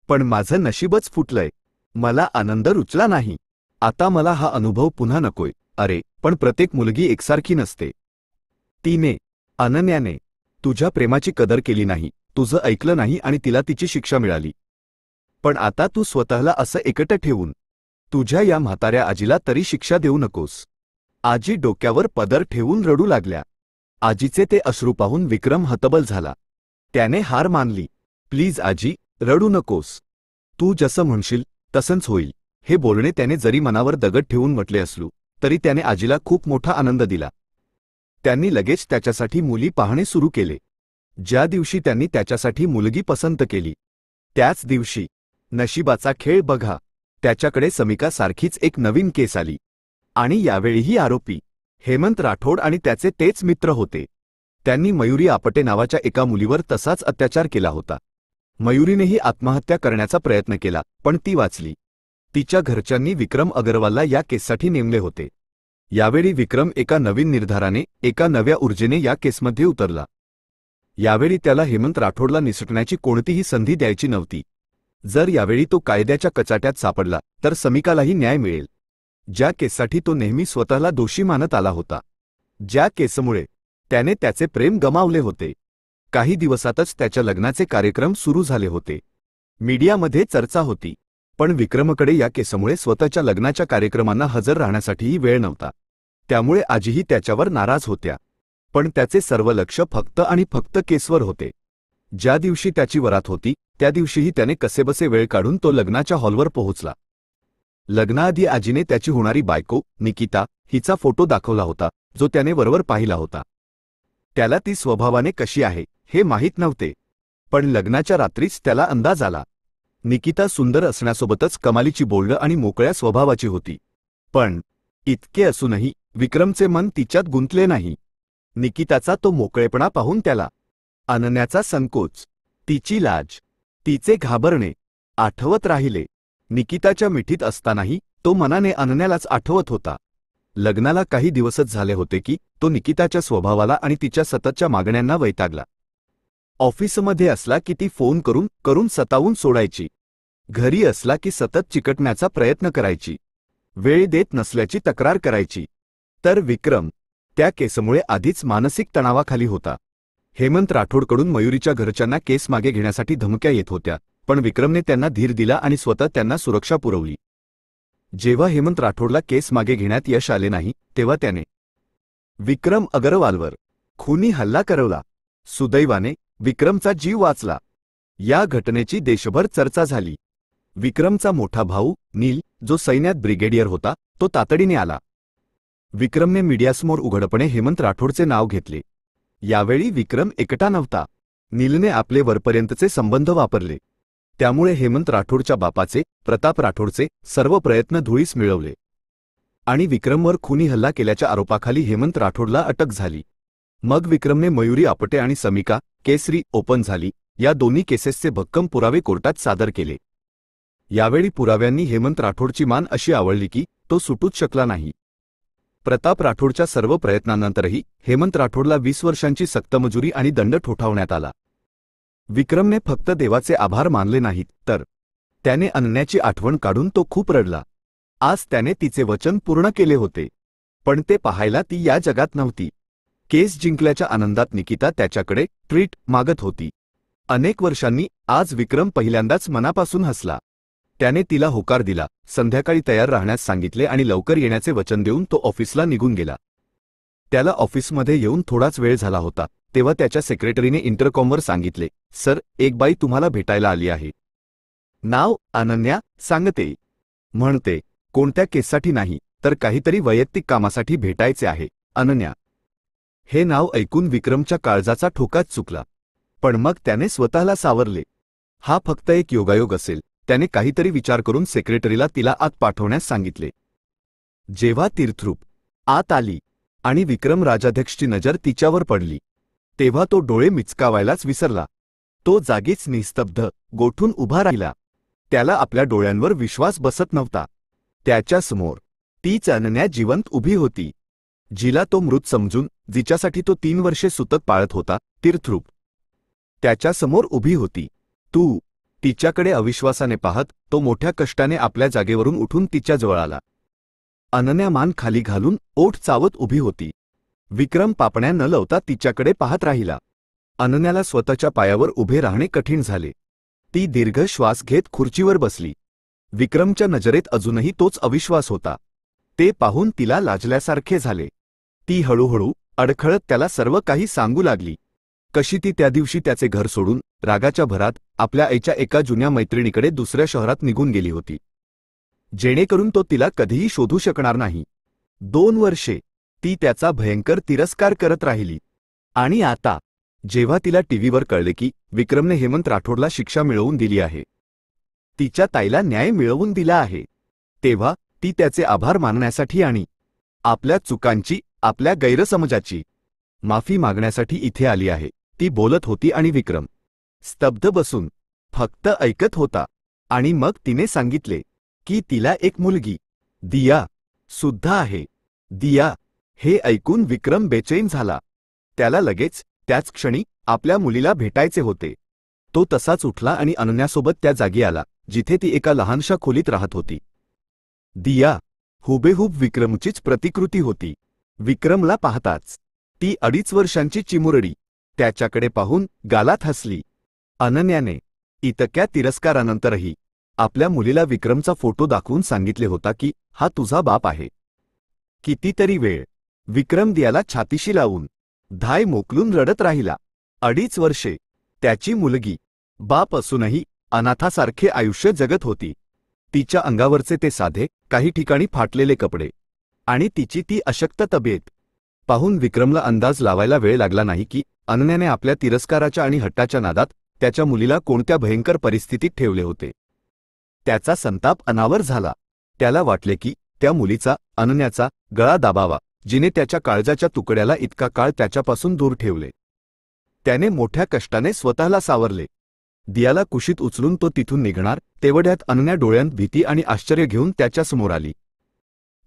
पण माझं नशीबच फुटलंय. मला आनंद रुचला नाही. आता मला हा अनुभव पुन्हा नकोय. अरे पण प्रत्येक मुलगी एकसारखी नसते. अनन्याने तुझ्या प्रेमाची कदर केली नाही, तुझं ऐकलं नाही आणि तिला तिची शिक्षा मिळाली. पण आता तू स्वतःला असं एकटं ठेवून तुझ्या या म्हाताऱ्या आजीला तरी शिक्षा देऊ नकोस. आजी डोक्यावर पदर ठेवून रडू लागल्या. आजीचे ते अश्रू पाहून विक्रम हतबल झाला. त्याने हार मानली. प्लीज आजी, रडू नकोस. तू जसं म्हणशील तसंच होईल. हे बोलणे त्याने जरी मनावर दगड ठेवून म्हटले असलो तरी त्याने आजीला खूप मोठा आनंद दिला. त्यांनी लगेच त्याच्यासाठी मुली पाहणे सुरू केले. ज्या दिवशी त्यांनी त्याच्यासाठी मुलगी पसंत केली त्याच दिवशी नशिबाचा खेळ बघा, त्याच्याकडे समिकासारखीच एक नवीन केस आली. आणि यावेळीही आरोपी हेमंत राठोड आणि त्याचे तेच मित्र होते. त्यांनी मयुरी आपटे नावाच्या एका मुलीवर तसाच अत्याचार केला होता. मयुरीनेही आत्महत्या करण्याचा प्रयत्न केला, पण ती वाचली. तिच्या घरच्यांनी विक्रम अग्रवालला या केससाठी नेमले होते. यावेळी विक्रम एका नवीन निर्धाराने, एका नव्या ऊर्जेने या केसमध्ये उतरला. यावेळी त्याला हेमंत राठोडला निसटण्याची कोणतीही संधी द्यायची नव्हती. जर यावेळी तो कायद्याच्या कचाट्यात सापडला तर समिकालाही न्याय मिळेल. ज्या केससाठी तो नेहमी स्वतःला दोषी मानत आला होता, ज्या केसमुळे त्याने त्याचे प्रेम गमावले होते. काही दिवसातच त्याच्या लग्नाचे कार्यक्रम सुरू झाले होते. मीडियामध्ये चर्चा होती. पण विक्रमकडे या केसमुळे स्वतःच्या लग्नाच्या कार्यक्रमांना हजर राहण्यासाठीही वेळ नव्हता. त्यामुळे आजीही त्याच्यावर नाराज होत्या. पण त्याचे सर्व लक्ष फक्त आणि फक्त केसवर होते. ज्या दिवशी त्याची वरात होती त्या दिवशीही त्याने कसेबसे वेळ काढून तो लग्नाच्या हॉलवर पोहोचला. लग्नाआधी आजीने त्याची होणारी बायको निकिता हिचा फोटो दाखवला होता, जो त्याने वरवर पाहिला होता. त्याला ती स्वभावाने कशी आहे हे माहीत नव्हते, पण लग्नाच्या रात्रीच त्याला अंदाज आला. निकिता सुंदर असण्यासोबतच कमालीची बोल्ड आणि मोकळ्या स्वभावाची होती. पण इतके असूनही विक्रमचे मन तिच्यात गुंतले नाही. निकिताचा तो मोकळेपणा पाहून त्याला अनन्याचा संकोच, तिची लाज, तिचे घाबरणे आठवत राहिले. निकिताच्या मिठीत असतानाही तो मनाने अनन्यालाच आठवत होता. लग्नाला काही दिवसच झाले होते की तो निकिताच्या स्वभावाला आणि तिच्या सततच्या मागण्यांना वैतागला. ऑफिसमध्ये असला की ती फोन करून करून सतावून सोडायची. घरी असला की सतत चिकटण्याचा प्रयत्न करायची. वेळ देत नसल्याची तक्रार करायची. तर विक्रम त्या केसमुळे आधीच मानसिक तणावाखाली होता. हेमंत राठोडकडून मयुरीच्या घरच्यांना केस मागे घेण्यासाठी धमक्या येत होत्या, पण विक्रमने त्यांना धीर दिला आणि स्वतः त्यांना सुरक्षा पुरवली. जेव्हा हेमंत राठोडला केस मागे घेण्यात यश आले नाही तेव्हा त्याने विक्रम अग्रवालवर खुनी हल्ला करवला. सुदैवाने विक्रमचा जीव वाचला. या घटनेची देशभर चर्चा झाली. विक्रमचा मोठा भाऊ नील, जो सैन्यात ब्रिगेडियर होता, तो तातडीने आला. विक्रमने मीडियासमोर उघडपणे हेमंत राठोडचे नाव घेतले. यावेळी विक्रम एकटा नव्हता. नीलने आपले वरपर्यंतचे संबंध वापरले. त्यामुळे हेमंत राठोडच्या बापाचे, प्रताप राठोडचे सर्व प्रयत्न धुळीस मिळवले आणि विक्रमवर खुनी हल्ला केल्याच्या आरोपाखाली हेमंत राठोडला अटक झाली. मग विक्रमने मयुरी आपटे आणि समिका केसरी ओपन झाली या दोन्ही केसेसचे भक्कम पुरावे कोर्टात सादर केले. यावेळी पुराव्यांनी हेमंत राठोडची मान अशी आवळली की तो सुटूच शकला नाही. प्रताप राठोडच्या सर्व प्रयत्नांनंतरही हेमंत राठोडला 20 वर्षांची सक्तमजुरी आणि दंड ठोठावण्यात आला. विक्रमने फक्त देवाचे आभार मानले नाहीत, तर त्याने अनन्याची आठवण काढून तो खूप रडला. आज त्याने तिचे वचन पूर्ण केले होते, पण ते पाहायला ती या जगात नव्हती. केस जिंकल्याच्या आनंदात निकिता त्याच्याकडे ट्रीट मागत होती. अनेक वर्षांनी आज विक्रम पहिल्यांदाच मनापासून हसला. त्याने तिला होकार दिला, संध्याकाळी तयार राहण्यास सांगितले आणि लवकर येण्याचे वचन देऊन तो ऑफिसला निघून गेला. त्याला ऑफिसमध्ये येऊन थोडाच वेळ झाला होता तेव्हा त्याच्या सेक्रेटरीने इंटरकॉमवर सांगितले, सर, एक बाई तुम्हाला भेटायला आली आहे. नाव अनन्या सांगते. म्हणते कोणत्या केससाठी नाही तर काहीतरी वैयक्तिक कामासाठी भेटायचे आहे. अनन्या हे नाव ऐकून विक्रमच्या काळजाचा ठोकाच चुकला, पण मग त्याने स्वतःला सावरले. हा फक्त एक योगायोग असेल. त्याने काहीतरी विचार करून सेक्रेटरीला तिला आत पाठवण्यास सांगितले. जेव्हा तीर्थरूप आत आली आणि विक्रम राजाध्यक्षची नजर तिच्यावर पडली तेव्हा तो डोळे मिचकावायलाच विसरला. तो जागीच निस्तब्ध गोठून उभा राहिला. त्याला आपल्या डोळ्यांवर विश्वास बसत नव्हता. त्याच्यासमोर तीच अनन्या जिवंत उभी होती, जिला तो मृत समजून, जिच्यासाठी तो 3 वर्षे सुतक पाळत होता, तीर्थरूप त्याच्यासमोर उभी होती. तू तिच्याकडे अविश्वासाने पाहत तो मोठ्या कष्टाने आपल्या जागेवरून उठून तिच्याजवळ आला. अनन्या मान खाली घालून ओठ चावत उभी होती. विक्रम पापण्या न लावता तिच्याकडे पाहत राहिला. अनन्याला स्वतःच्या पायावर उभे राहणे कठीण झाले. ती दीर्घ श्वास घेत खुर्चीवर बसली. विक्रमच्या नजरेत अजूनही तोच अविश्वास होता. ते पाहून तिला लाजल्यासारखे झाले. ती हळूहळू अडखळत त्याला सर्व काही सांगू लागली. कशी ती त्या दिवशी त्याचे घर सोडून रागाच्या भरात आपल्या आईच्या एका जुन्या मैत्रिणीकडे दुसऱ्या शहरात निघून गेली होती, जेणेकरून तो तिला कधीही शोधू शकणार नाही. 2 वर्षे ती त्याचा भयंकर तिरस्कार करत राहिली. आणि आता जेव्हा तिला टीव्हीवर कळले की विक्रमने हेमंत राठोडला शिक्षा मिळवून दिली आहे, तिच्या ताईला न्याय मिळवून दिला आहे, तेव्हा ती त्याचे आभार मानण्यासाठी आणि आपल्या चुकांची, आपल्या गैरसमजाची माफी मागण्यासाठी इथे आली आहे. ती बोलत होती आणि विक्रम स्तब्ध बसून फक्त ऐकत होता. आणि मग तिने सांगितले की तिला एक मुलगी दिया सुद्धा आहे. दिया हे ऐकून विक्रम बेचैन झाला. त्याला लगेच त्याच क्षणी आपल्या मुलीला भेटायचे होते. तो तसाच उठला आणि अनन्यासोबत त्या जागी आला जिथे ती एका लहानशा खोलीत राहत होती. दिया हुबेहूब विक्रमचीच प्रतिकृती होती. विक्रमला पाहताच ती 2.5 वर्षांची चिमुरडी त्याच्याकडे पाहून गालात हसली. अनन्याने इतक्या तिरस्कारानंतरही आपल्या मुलीला विक्रमचा फोटो दाखवून सांगितले होता की हा तुझा बाप आहे. कितीतरी वेळ विक्रम दियाला छातीशी लावून धाय मोकलून रडत राहिला. 2.5 वर्षे त्याची मुलगी बाप असूनही अनाथासारखे आयुष्य जगत होती. तिच्या अंगावरचे ते साधे, काही ठिकाणी फाटलेले कपडे आणि तिची ती अशक्त तब्येत पाहून विक्रमला अंदाज लावायला वेळ लागला नाही की अनन्याने आपल्या तिरस्काराच्या आणि हट्टाच्या नादात त्याच्या मुलीला कोणत्या भयंकर परिस्थितीत ठेवले होते. त्याचा संताप अनावर झाला. त्याला वाटले की त्या मुलीचा, अनन्याचा, गळा दाबावा, जिने त्याच्या काळजाच्या तुकड्याला इतका काळ त्याच्यापासून दूर ठेवले. त्याने मोठ्या कष्टाने स्वतःला सावरले. दियाला कुशीत उचलून तो तिथून निघणार तेवढ्यात अनन्या डोळ्यांत भीती आणि आश्चर्य घेऊन त्याच्यासमोर आली.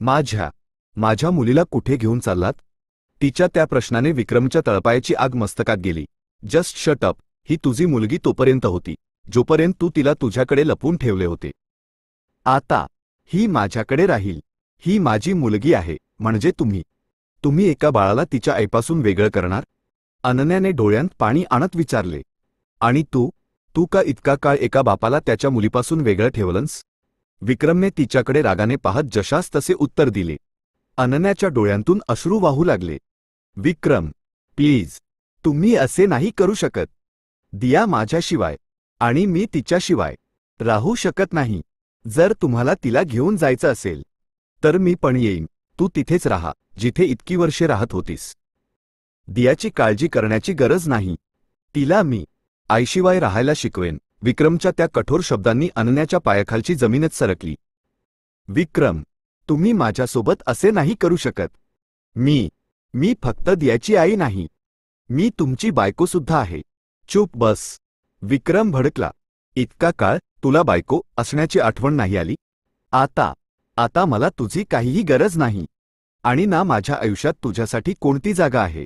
माझ्या मुलीला कुठे घेऊन चाललात? तिच्या त्या प्रश्नाने विक्रमच्या तळपायाची आग मस्तकात गेली. Just shut up. ही तुझी मुलगी तोपर्यंत होती जोपर्यंत तू तिला तुझ्याकडे लपवून ठेवले होते. आता ही माझ्याकडे राहील. ही माझी मुलगी आहे. म्हणजे तुम्ही एका बाळाला तिच्या आईपासून वेगळं करणार? अनन्याने डोळ्यांत पाणी आणत विचारले. आणि तू का इतका काळ एका बापाला त्याच्या मुलीपासून वेगळं ठेवलंस? विक्रमने तिच्याकडे रागाने पाहत जशास तसे उत्तर दिले. अनन्याच्या डोळ्यांतून अश्रू वाहू लागले. विक्रम, प्लीज, तुम्ही असे नाही करू शकत. दिया माझ्याशिवाय आणि मी तिच्याशिवाय राहू शकत नाही. जर तुम्हाला तिला घेऊन जायचं असेल तर मी पण येईन. तू तिथेच राहा जिथे इतकी वर्षे राहत होतीस. दियाची काळजी करण्याची गरज नाही. तिला मी आईशिवाय राहायला शिकवेन. विक्रमच्या त्या कठोर शब्दांनी अनन्याच्या पायाखालची जमीनच सरकली. विक्रम, तुम्ही माझ्यासोबत असे नाही करू शकत. मी फक्त दियाची आई नाही. मी तुमची बायकोसुद्धा आहे. चूप बस. विक्रम भडकला. इतका काळ तुला बायको असण्याची आठवण नाही आली? आता मला तुझी काहीही गरज नाही. आणि ना माझ्या आयुष्यात तुझ्यासाठी कोणती जागा आहे.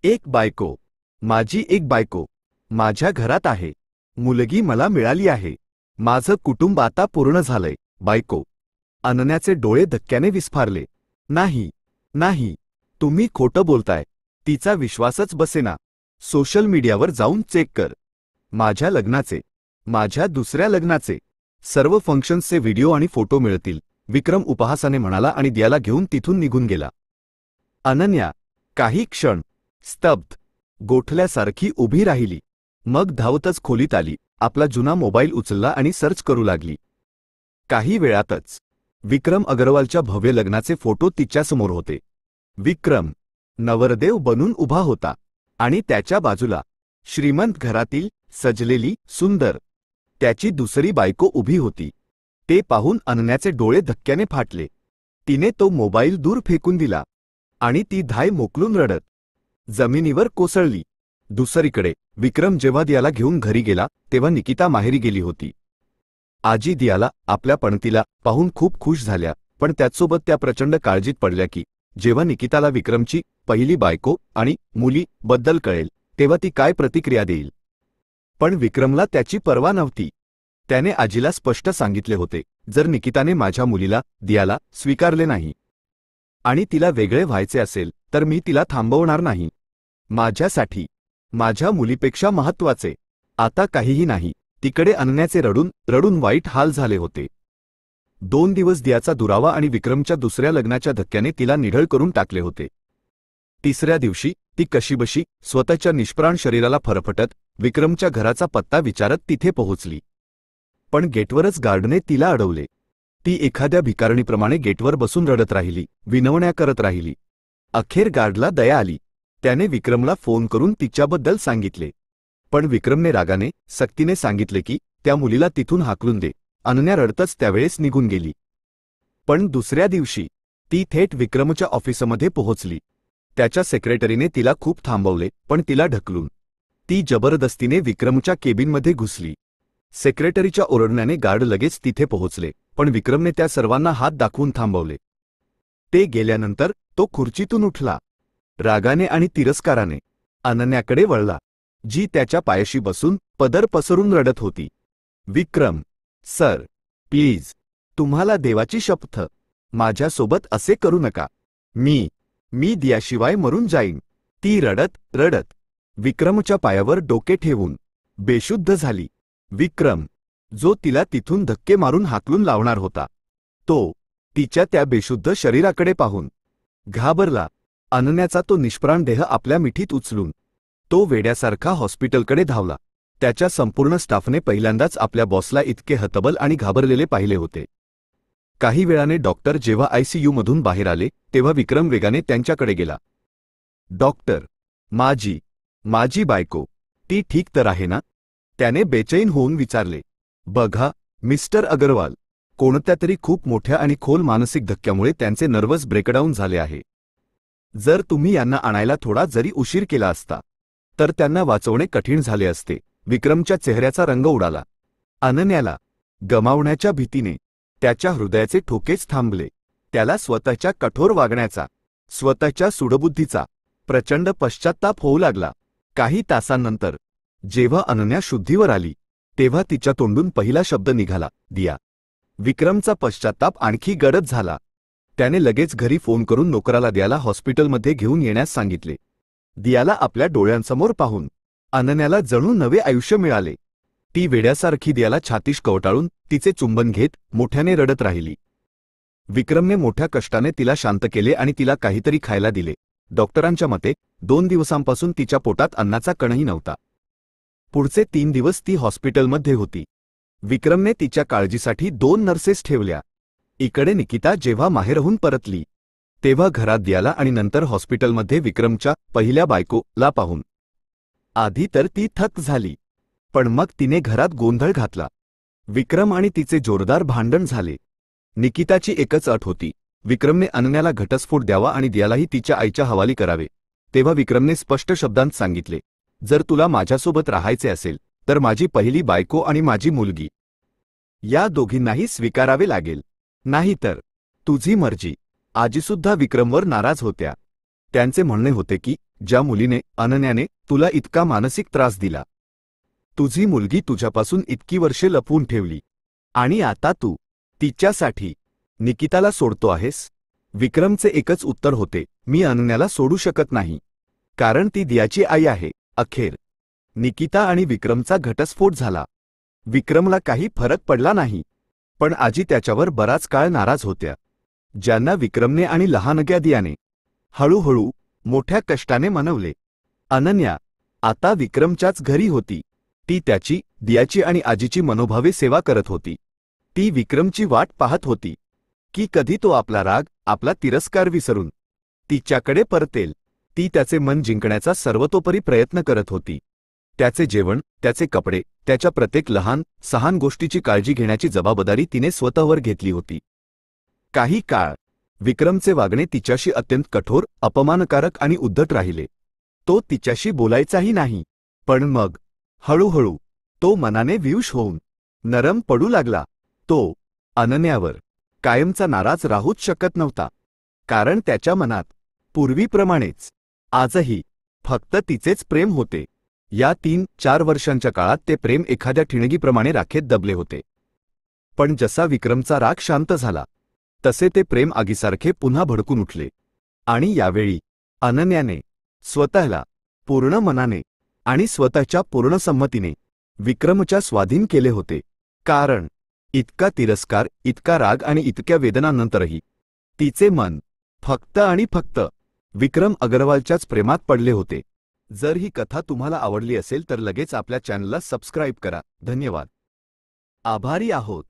एक बायको, माझी एक बायको माझ्या घरात आहे. मुलगी मला मिळाली आहे. माझं कुटुंब आता पूर्ण झालंय. बायको. अनन्याचे डोळे धक्क्याने विस्फारले. नाही, तुम्ही खोटं बोलताय. तिचा विश्वासच बसेना. सोशल मीडियावर जाऊन चेक कर. माझ्या लग्नाचे, माझ्या दुसऱ्या लग्नाचे सर्व फंक्शन्सचे व्हिडिओ आणि फोटो मिळतील. विक्रम उपहासाने म्हणाला आणि दियाला घेऊन तिथून निघून गेला. अनन्या काही क्षण स्तब्ध, गोठल्यासारखी उभी राहिली. मग धावतच खोलीत आली. आपला जुना मोबाईल उचलला आणि सर्च करू लागली. काही वेळातच विक्रम अग्रवालच्या भव्य लग्नाचे फोटो तिच्यासमोर होते. विक्रम नवरदेव बनून उभा होता आणि त्याच्या बाजूला श्रीमंत घरातील सजलेली सुंदर त्याची दुसरी बायको उभी होती. ते पाहून अनन्याचे डोळे धक्क्याने फाटले. तिने तो मोबाईल दूर फेकून दिला आणि ती धाय मोकलून रडत जमिनीवर कोसळली. दुसरीकडे विक्रम जेव्हा दियाला घेऊन घरी गेला तेव्हा निकिता माहेरी गेली होती. आजी दियाला आपल्या पणतीला पाहून खूप खुश झाल्या, पण त्याचसोबत त्या प्रचंड काळजीत पडल्या की जेव्हा निकिताला विक्रमची पहिली बायको आणि मुली बद्दल कळेल तेव्हा ती काय प्रतिक्रिया देईल. पण विक्रमला त्याची पर्वा नव्हती. त्याने आजीला स्पष्ट सांगितले होते, जर निकिताने माझ्या मुलीला दियाला स्वीकारले नाही आणि तिला वेगळे व्हायचे असेल तर मी तिला थांबवणार नाही. माझ्यासाठी माझ्या मुलीपेक्षा महत्त्वाचे आता काहीही नाही. तिकडे अनन्याचे रडून वाईट हाल झाले होते. 2 दिवस दियाचा दुरावा आणि विक्रमच्या दुसऱ्या लग्नाच्या धक्क्याने तिला निढळ करून टाकले होते. तिसऱ्या दिवशी ती कशीबशी स्वतःच्या निष्प्राण शरीराला फरफटत विक्रमच्या घराचा पत्ता विचारत तिथे पोहोचली. पण गेटवरच गार्डने तिला अडवले. ती एखाद्या भिकारणीप्रमाणे गेटवर बसून रडत राहिली, विनवण्या करत राहिली. अखेर गार्डला दया आली. त्याने विक्रमला फोन करून तिच्याबद्दल सांगितले. पण विक्रमने रागाने सक्तीने सांगितले की त्या मुलीला तिथून हाकलून दे. अनन्या रडतच त्यावेळेस निघून गेली. पण दुसऱ्या दिवशी ती थेट विक्रमच्या ऑफिसमध्ये पोहोचली. त्याच्या सेक्रेटरीने तिला खूप थांबवले, पण तिला ढकलून ती जबरदस्तीने विक्रमच्या केबिनमध्ये घुसली. सेक्रेटरीच्या ओरडण्याने गार्ड लगेच तिथे पोहोचले, पण विक्रमने त्या सर्वांना हात दाखवून थांबवले. ते गेल्यानंतर तो खुर्चीतून उठला. रागाने आणि तिरस्काराने अनन्याकडे वळला, जी त्याच्या पायाशी बसून पदर पसरून रडत होती. विक्रम सर, प्लीज, तुम्हाला देवाची शपथ, माझ्यासोबत असे करू नका. मी दियाशिवाय मरून जाईन. ती रडत विक्रमच्या पायावर डोके ठेवून बेशुद्ध झाली. विक्रम, जो तिला तिथून धक्के मारून हाकलून लावणार होता, तो तिच्या त्या बेशुद्ध शरीराकडे पाहून घाबरला. अनन्याचा तो निष्प्राण देह आपल्या मिठीत उचलून तो वेड्यासारखा हॉस्पिटलकडे धावला. त्याच्या संपूर्ण स्टाफने पहिल्यांदाच आपल्या बॉसला इतके हतबल आणि घाबरलेले पाहिले होते. काही वेळाने डॉक्टर जेव्हा आयसीयूमधून बाहेर आले तेव्हा विक्रम वेगाने त्यांच्याकडे गेला. डॉक्टर, माझी बायको, ती ठीक तर आहे ना? त्याने बेचैन होऊन विचारले. बघा मिस्टर अगरवाल, कोणत्यातरी खूप मोठ्या आणि खोल मानसिक धक्क्यामुळे त्यांचे नर्व्हस ब्रेकडाऊन झाले आहे. जर तुम्ही यांना आणायला थोडा जरी उशीर केला असता तर त्यांना वाचवणे कठीण झाले असते. विक्रमच्या चेहऱ्याचा रंग उडाला. अनन्याला गमावण्याच्या भीतीने त्याच्या हृदयाचे ठोकेच थांबले. त्याला स्वतःच्या कठोर वागण्याचा, स्वतःच्या सूडबुद्धीचा प्रचंड पश्चात्ताप होऊ लागला. काही तासांनंतर जेव्हा अनन्या शुद्धीवर आली तेव्हा तिच्या तोंडून पहिला शब्द निघाला, दिया. विक्रमचा पश्चात्ताप आणखी गडद झाला. त्याने लगेच घरी फोन करून नोकराला दियाला हॉस्पिटलमध्ये घेऊन येण्यास सांगितले. दियाला आपल्या डोळ्यांसमोर पाहून अनन्याला जणू नवे आयुष्य मिळाले. ती वेड्यासारखी दियाला छातीश कवटाळून तिचे चुंबन घेत मोठ्याने रडत राहिली. विक्रमने मोठ्या कष्टाने तिला शांत केले आणि तिला काहीतरी खायला दिले. डॉक्टरांच्या मते 2 दिवसांपासून तिच्या पोटात अन्नाचा कणही नव्हता. पुढचे 3 दिवस ती हॉस्पिटलमध्ये होती. विक्रमने तिच्या काळजीसाठी 2 नर्सेस ठेवल्या. इकडे निकिता जेव्हा माहेरहून परतली तेव्हा घरात दियाला आणि नंतर हॉस्पिटलमध्ये विक्रमच्या पहिल्या बायकोला पाहून आधी तर ती थक्क झाली, पण मग तिने घरात गोंधळ घातला. विक्रम आणि तिचे जोरदार भांडण झाले. निकिताची एकच अट होती, विक्रमने अनन्याला घटस्फोट द्यावा आणि दियालाही तिच्या आईच्या हवाली करावे. तेव्हा विक्रमने स्पष्ट शब्दांत सांगितले, जर तुला माझ्यासोबत राहायचे असेल तर माझी पहिली बायको आणि माझी मुलगी या दोघींनाही स्वीकारावे लागेल, नाहीतर तुझी मर्जी. आजीसुद्धा विक्रमवर नाराज होत्या. त्यांचे म्हणणे होते की ज्या मुलीने, अनन्याने तुला इतका मानसिक त्रास दिला, तुझी मुलगी तुझ्यापासून इतकी वर्षे लपवून ठेवली आणि आता तू तिच्यासाठी निकिताला सोडतो आहेस. विक्रमचे एकच उत्तर होते, मी अनन्याला सोडू शकत नाही, कारण ती दियाची आई आहे. अखेर निकिता आणि विक्रमचा घटस्फोट झाला. विक्रमला काही फरक पडला नाही, पण आजी त्याच्यावर बराच काळ नाराज होत्या. ज्यांना विक्रमने आणि लहानग्या दियाने हळूहळू मोठ्या कष्टाने मनवले. अनन्या आता विक्रमच्याच घरी होती. ती त्याची, दियाची आणि आजीची मनोभावे सेवा करत होती. ती विक्रमची वाट पाहत होती की कधी तो आपला राग, आपला तिरस्कार विसरून तिच्याकडे परतेल. ती त्याचे मन जिंकण्याचा सर्वतोपरी प्रयत्न करत होती. त्याचे जेवण, त्याचे कपडे, त्याच्या प्रत्येक लहान सहान गोष्टीची काळजी घेण्याची जबाबदारी तिने स्वतःवर घेतली होती. काही काळ विक्रमचे वागणे तिच्याशी अत्यंत कठोर, अपमानकारक आणि उद्धट राहिले. तो तिच्याशी बोलायचाही नाही. पण मग हळूहळू तो मनाने विवश होऊन नरम पडू लागला. तो अनन्यावर कायमचा नाराज राहूच शकत नव्हता, कारण त्याच्या मनात पूर्वीप्रमाणेच आजही फक्त तिचेच प्रेम होते. या 3-4 वर्षांच्या काळात ते प्रेम एखाद्या ठिणगीप्रमाणे राखेत दबले होते. पण जसा विक्रमचा राग शांत झाला तसे ते प्रेम आगीसारखे पुन्हा भडकून उठले. आणि यावेळी अनन्याने स्वतःला पूर्ण मनाने आणि स्वतःच्या पूर्ण संमतीने विक्रमच्या स्वाधीन केले होते. कारण इतका तिरस्कार, इतका राग आणि इतक्या वेदनांनंतरही तिचे मन फक्त आणि फक्त विक्रम अग्रवालच्याच प्रेमात पडले होते. जर ही कथा तुम्हाला आवडली असेल तर लगेच आपल्या चॅनलला सबस्क्राईब करा. धन्यवाद. आभारी आहोत.